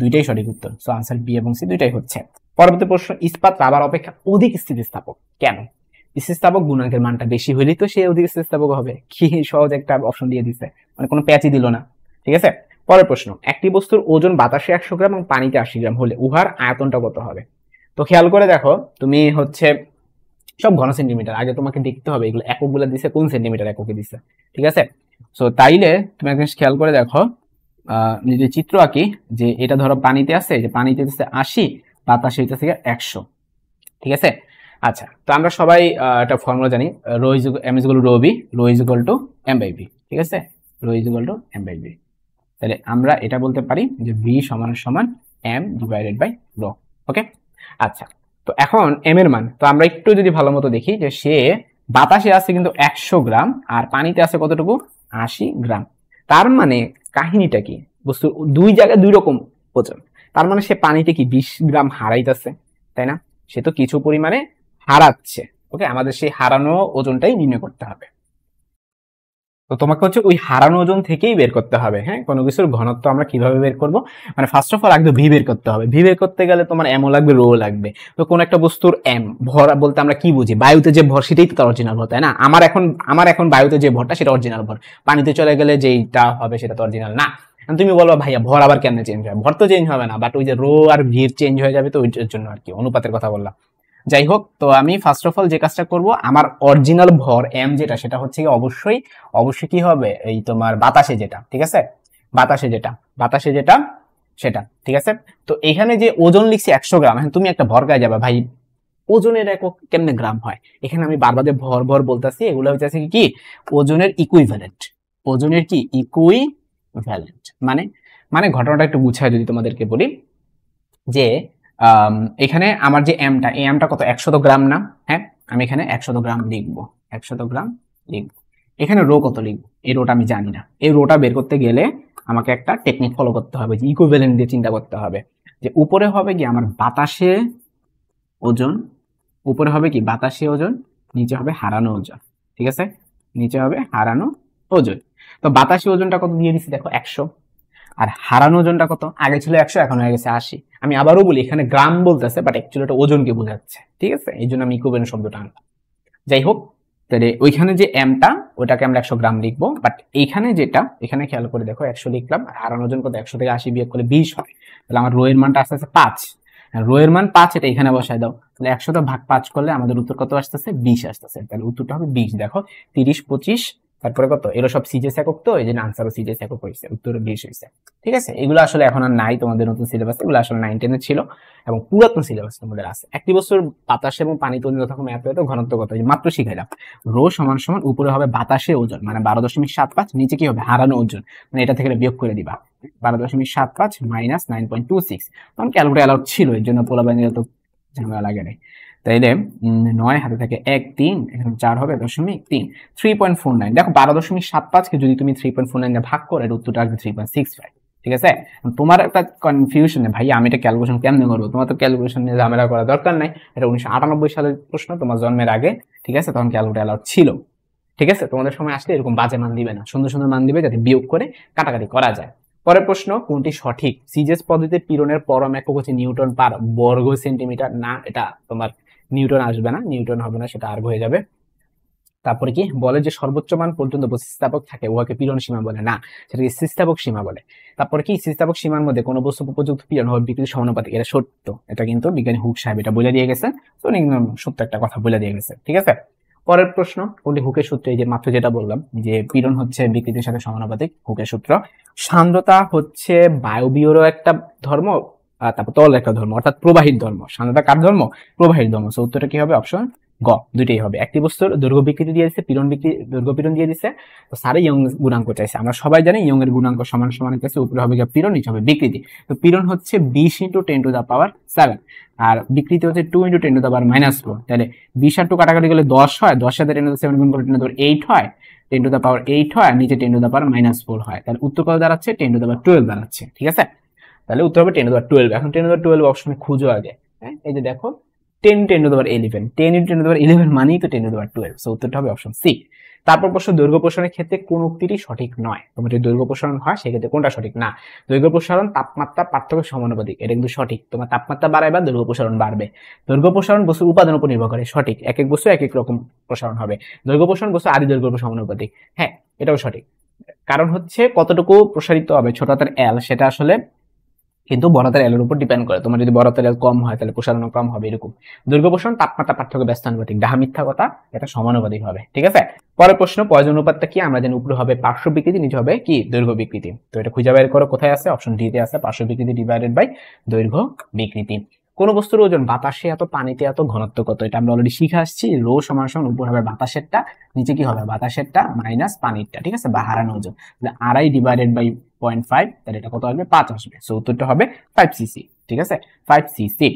দুইটাই সঠিক উত্তর। সো আনসার বি এবং সি দুইটাই হচ্ছে। পরবর্তী প্রশ্ন, ইস্পাত রাবার অপেক্ষা অধিক স্থিতিস্থাপক কেন? স্থিতিস্থাপক গুণাঙ্কের মানটা বেশি হইলেই তো সে অধিক স্থিতিস্থাপক হবে। কি সহজ একটা অপশন দিয়ে দিছে, মানে কোনো প্যাচই দিল না। ঠিক আছে, পরের প্রশ্ন, একটি বস্তুর ওজন বাতাসে 100 গ্রাম এবং পানিতে 80 গ্রাম হলে উহার আয়তনটা কত হবে? তো খেয়াল করে দেখো, তুমি হচ্ছে সব ঘন সেন্টিমিটার, আগে তোমাকে দেখতে হবে এগুলো এককগুলো দিছে কোন সেন্টিমিটার এককে দিছে। ঠিক আছে, সো তাইলে তুমি একটা খেয়াল করে দেখো, যদি চিত্র আঁকি, যে এটা ধরো পানিতে আছে, যে পানিতে হচ্ছে 80, বাতাসে হইতেছে 100। ঠিক আছে, আচ্ছা, তো আমরা সবাই একটা ফর্মুলা জানি, rho is M is equal to rho V, rho is equal to M by V. ঠিক আছে, rho is equal to M by V. তাহলে আমরা এটা বলতে পারি যে বি সমান সমান M divided by rho. Okay, আচ্ছা, তো এখন এম এর মান, তো আমরা একটু যদি ভালো মতো দেখি, যে সে বাতাসে আছে কিন্তু 100 গ্রাম আর পানিতে আছে কতটুকু? 80 গ্রাম। তার মানে কাহিনীটা কি? বস্তু দুই জায়গায় দুই রকম ওজন, তার মানে সে পানিতে কি 20 গ্রাম হারাইতেছে, তাই না? সে তো কিছু পরিমাণে হারাচ্ছে। ওকে, আমাদের সেই হারানো ওজনটাই নির্ণয় করতে হবে। তো তোমাকে হচ্ছে ওই হারানো ওজন থেকেই বের করতে হবে। হ্যাঁ, কোনো কিছুর ঘনত্ব আমরা কিভাবে বের করব, মানে ফার্স্ট অফ অল আগে ভি বের করতে হবে। ভি বের করতে গেলে তোমার এমও লাগবে, রো লাগবে। তো কোন একটা বস্তুর এম ভর বলতে আমরা কি বুঝি? বায়ুতে যে ভর সেটাই তো তার অরিজিনাল ভর, তাই না? আমার এখন বায়ুতে যে ভরটা সেটা অরিজিনাল ভর, পানিতে চলে গেলে যেইটা হবে সেটা তো অরিজিনাল না। তুমি বলবো ভাইয়া ভর আবার কেন চেঞ্জ হয়? ভর তো চেঞ্জ হবে না, বাট ওই যে রো আর ভির চেঞ্জ হয়ে যাবে, তো ওইটার জন্য আর কি অনুপাতের কথা বললাম। যাই হোক, তো আমি ফার্স্ট অফ অল যে কাজটা করব, আমার অরিজিনাল ভর এম যেটা, সেটা হচ্ছে অবশ্যই কি হবে? এই তোমার বাতাসে যেটা, ঠিক আছে, বাতাসে যেটা সেটা। ঠিক আছে, তো এখানে যে ওজন লিখছি 100 গ্রাম, এখন তুমি একটা ভর গায়ে যাবে, ভাই ওজনের একক কেমনে গ্রাম হয়? এখানে আমি বারবার ভর বলতেছি, এগুলো হচ্ছে কি ওজনের ইকুইভ্যালেন্ট। ওজনের কি ইকুইভ্যালেন্ট মানে ঘটনাটা একটু গুছায় যদি তোমাদেরকে বলি, যে এখানে আমার যে এমটা, এই এমটা কত? 100 গ্রাম না? হ্যাঁ, আমি এখানে 100 গ্রাম লিখবো, 100 গ্রাম লিখবো। এখানে রো কত লিখবো? এই রোটা আমি জানি না। এই রোটা বের করতে গেলে আমাকে একটা টেকনিক ফলো করতে হবে, যে ইকুইভ্যালেন্ট দিয়ে চিন্তা করতে হবে। যে উপরে হবে কি আমার বাতাসে ওজন, উপরে হবে কি বাতাসে ওজন, নিচে হবে হারানো ওজন। ঠিক আছে, নিচে হবে হারানো ওজন। তো বাতাসে ওজনটা কত দিয়ে দিচ্ছি দেখো, 100। আর হারানো ওজনটা কত? আগে ছিল 100, এখন হয়ে গেছে 80। আমি আবারও বলি, এখানে গ্রাম বলতেছে, বাট অ্যাকচুয়ালি এটা ওজনকে বোঝাচ্ছে। ঠিক আছে, এই জন্য আমি ইকুইভ্যালেন্ট শব্দটা আনলাম। যাই হোক, তাহলে ওইখানে যে এমটা ওটাকে আমরা 100 গ্রাম লিখবো, বাট এইখানে যেটা এখানে খেয়াল করে দেখো 100 লিখলাম, আর হারানো ওজন কত, 100 থেকে 80 বিয়োগ করলে 20 হয়। তাহলে আমার রো এর মানটা আসতে 5, রো এর মান 5, এটা এখানে বসায় দাও। তাহলে 100 তে ভাগ 5 করলে আমাদের উত্তর কত আসতেছে, 20 আসতেছে। তাহলে উত্তরটা হবে 20। দেখো 30, 25, তারপরে কত, এগুলো সব সিজেস একক, তো এই যে আনসারও সিজেস একক হয়েছে, উত্তর 20 হয়েছে। ঠিক আছে, এগুলো আসলে এখন আর নাই তোমাদের নতুন সিলেবাসে, এগুলো আসলে 9, 10 এ ছিল এবং পুরাতন সিলেবাস তোমাদের আছে। একটি বছর বাতাস এবং পানিতে ওজন যথাক্রমে ম্যাথ হতো, ঘনত্ব কত মাত্র শিখাইলাম। রো সমান সমান উপরে হবে বাতাসে ওজন মানে 12.75, নিচে কি হবে হারানো ওজন, মানে এটা থেকে বিয়োগ করে দিবা 12.75 মাইনাস 9.26। তখন ক্যালকুলেটর অ্যালাউড ছিল, এর জন্য পোলাবাইন তো ঝামেলা লাগে নাই। তাইলে 9 হাতে থেকে 1, 3, এখানে 4 হবে 0.3, 3.49। দেখো 12.75 কে যদি তুমি 3.49 দিয়ে ভাগ করো, এর উত্তরটা আসবে 3.65। ঠিক আছে, তোমার একটা কনফিউশন, ভাই আমি এটা ক্যালকুলেশন কেমনে করবো, তোমার তো ক্যালকুলেশন নিয়ে ঝামেলা করা দরকার নাই। এটা 1998 সালের প্রশ্ন, তোমার জন্মের আগে। ঠিক আছে, তখন ক্যালকুলেটর অ্যালাউড ছিল। ঠিক আছে, তোমাদের সময় আসলে এরকম বাজে মান দিবে না, সুন্দর সুন্দর মান দিবে যাতে বিয়োগ করে কাটাকাটি করা যায়। পরের প্রশ্ন, কোনটি সঠিক? সিজেস পদ্ধতিতে পীড়নের পরম একক হচ্ছে নিউটন পার বর্গ সেন্টিমিটার। না, এটা তোমার নিউটন আসবে না, নিউটন হবে না, সেটা আর্গ হয়ে যাবে। তারপরে কি বলে যে সর্বোচ্চ মান পর্যন্ত স্থিতিস্থাপক থাকে, উহাকে পীড়ন সীমা বলে। না, সেটাকে স্থিতিস্থাপক সীমা বলে। তারপরে কি স্থিতিস্থাপক সীমার মধ্যে কোনো বস্তু উপযুক্ত পীড়ন হবে বিকৃতি সমানুপাতিক, এটা সত্য। এটা কিন্তু বিজ্ঞানী হুক সাহেব এটা বলে দিয়ে গেছে, তো সত্য একটা কথা বলে দিয়ে গেছে। ঠিক আছে, পরের প্রশ্ন, কোনটি হুকের সূত্র? এই যে মাত্র যেটা বললাম যে পীড়ন হচ্ছে বিকৃতির সাথে সমানুপাতিক, হুকের সূত্র। সান্দ্রতা হচ্ছে বায়বীয়রও একটা ধর্ম, তারপর তরল একটা ধর্ম, অর্থাৎ প্রবাহিত ধর্ম। সান্দ্রতা কার ধর্ম? প্রবাহিত ধর্ম। সো উত্তরটা কি হবে? অপশন গ, দুইটাই হবে। একটি বস্তুর দৈর্ঘ্য বিকৃতি দিয়ে দিচ্ছে, পীড়ন বিকৃতি, দৈর্ঘ্য পীড়ন দিয়ে দিচ্ছে। তো স্যারে ইয়ং গুণাঙ্ক চাইছে, আমরা সবাই জানি ইয়ং এর গুণাঙ্ক সমান সমান কাছে, উপরে হবে পীড়ন, নিচে হবে বিকৃতি। তো পীড়ন হচ্ছে 20 × 10⁻⁷, আর বিকৃতি হচ্ছে 2 × 10⁻⁴। তাহলে 20 আর 2 কাটাকাটি গেলে 10 হয়, 10 সাথে 10⁻7 গুণ করলে 10⁻8 হয়, 10⁻8 হয়, আর নিচে 10⁻⁴ হয়। তাহলে উত্তর কত দাঁড়াচ্ছে? 10⁻12 দাঁড়াচ্ছে। ঠিক আছে, তাহলে উত্তর হবে 10⁻12। এখন 10⁻12 অপশনে খুঁজো আগে। হ্যাঁ, এই যে দেখো 10 × 10⁻11, 10 × 10⁻11 মানেই তো 10⁻12। সো উত্তরটা হবে অপশন সি। তারপর প্রশ্ন, দৈর্ঘ্য প্রসারণের ক্ষেত্রে কোন উক্তিটি সঠিক নয়? তোমার যদি দৈর্ঘ্য প্রসারণ হয় সেক্ষেত্রে কোনটা সঠিক না? দৈর্ঘ্য প্রসারণ তাপমাত্রা পার্থক্যের সমানুপাতিক, এটা কিন্তু সঠিক। তোমার তাপমাত্রা বাড়াইবা, দৈর্ঘ্য প্রসারণ বাড়বে। দৈর্ঘ্য প্রসারণ বস্তুর উপাদানের উপর নির্ভর করে, সঠিক। এক এক বস্তু এক এক রকম প্রসারণ হবে। দৈর্ঘ্য প্রসারণ বস্তু আদি দৈর্ঘ্যের উপর সমানুপাতিক, হ্যাঁ এটাও সঠিক। কারণ হচ্ছে কতটুকু প্রসারিত হবে ছোট হাতের এল, সেটা আসলে কিন্তু বড় হাতের এল এর উপর ডিপেন্ড করে। তোমার যদি বড় হাতের এল কম হয় তাহলে প্রসারণ কম হবে, এরকম। দৈর্ঘ্য প্রসারণ তাপমাত্রা পার্থক্য ব্যস্তানুপাতিক, ডাহা মিথ্যা কথা, এটা সমানুপাতিক হবে। ঠিক আছে, পরের প্রশ্ন, পয়জন অনুপাতটা কি? আমরা জানি উপরে হবে পার্শ্ব বিকৃতি, নিচে হবে কি দৈর্ঘ্য বিকৃতি। তো এটা খুঁজে বের করো কোথায় আছে, অপশন ডি তে আছে, পার্শ্ব বিকৃতি ডিভাইডেড বাই দৈর্ঘ্য বিকৃতি। কোন বস্তুর ওজন বাতাসে এত পানিতে এত, ঘনত্ব কত? এটা আমরা অলরেডি শিখে আসছি। রো সমান সমান উপর হবে বাতাসেরটা, নিচে কি হবে বাতাসেরটা মাইনাস পানিরটা। ঠিক আছে, বা হারানো ওজন, আড়াই ডিভাইডেড বাই 0.5, তাহলে এটা কত আসবে? 5 আসবে। সো উত্তরটা হবে 5 সিসি। ঠিক আছে, 5 সিসি।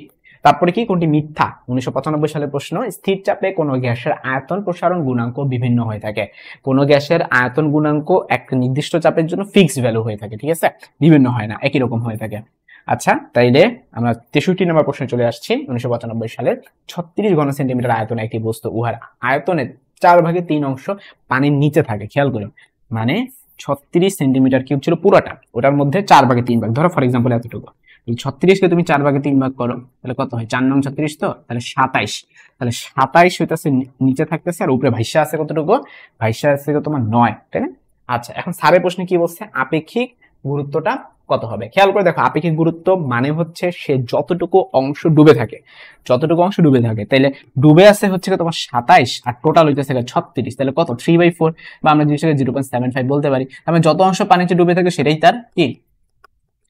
তারপরে কি, কোনটি মিথ্যা? 1995 সালের প্রশ্ন, স্থির চাপে কোন গ্যাসের আয়তন প্রসারণ গুণাঙ্ক বিভিন্ন হয়ে থাকে। কোন গ্যাসের আয়তন গুণাঙ্ক একটা নির্দিষ্ট চাপের জন্য ফিক্সড ভ্যালু হয়ে থাকে। ঠিক আছে, বিভিন্ন হয় না, একই রকম হয়ে থাকে। আচ্ছা, তাইলে আমরা 63 নম্বর প্রশ্নে চলে আসছি। 1995 সালের 36 ঘন সেন্টিমিটার আয়তনে একটি বস্তু, উহার আয়তনের 4/3 অংশ পানির নিচে থাকে। খেয়াল করুন, মানে 36 সেন্টিমিটার কিউব ছিল পুরোটা, ওটার মধ্যে 4/3 ভাগ, ধরো ফর এক্সাম্পল এতটুকু। 36 কে তুমি 4/3 ভাগ করো, তাহলে কত হয়? 4 নং 36, তো তাহলে 27। তাহলে 27 হইতেছে নিচে থাকতেছে, আর উপরে ভাইসা আছে কতটুকু? ভাইসা আছে তোমার 9, তাই না? আচ্ছা, এখন স্যারের প্রশ্নে কি বলছে? আপেক্ষিক গুরুত্বটা কত হবে? খেয়াল করে দেখো, আপেক্ষিক গুরুত্ব মানে হচ্ছে সে যতটুকু অংশ ডুবে থাকে, যতটুকু অংশ ডুবে থাকে। তাইলে ডুবে আছে হচ্ছে তোমার 27, আর টোটাল হইতেছে 36, তাহলে কত? 3/4, বা আমরা জিনিসটাকে 0.75 বলতে পারি। তাহলে যত অংশ পানিতে ডুবে থাকে সেটাই তার কি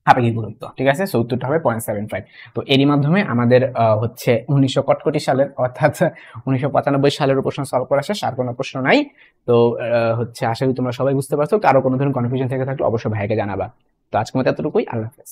আপেক্ষিক গুরুত্ব। ঠিক আছে, সো উত্তরটা হবে 0.75। তো এরই মাধ্যমে আমাদের হচ্ছে 1900 সালের, অর্থাৎ 1995 সালের প্রশ্ন সলভ করা শেষ, আর কোনো প্রশ্ন নাই। তো হচ্ছে আশা করি তোমরা সবাই বুঝতে পারছো। কারো কোনো ধরনের কনফিউশন থেকে থাকলে অবশ্যই ভাইকে জানাবা। তো আজকের মতো এতটুকুই, আল্লাহ হাফেজ।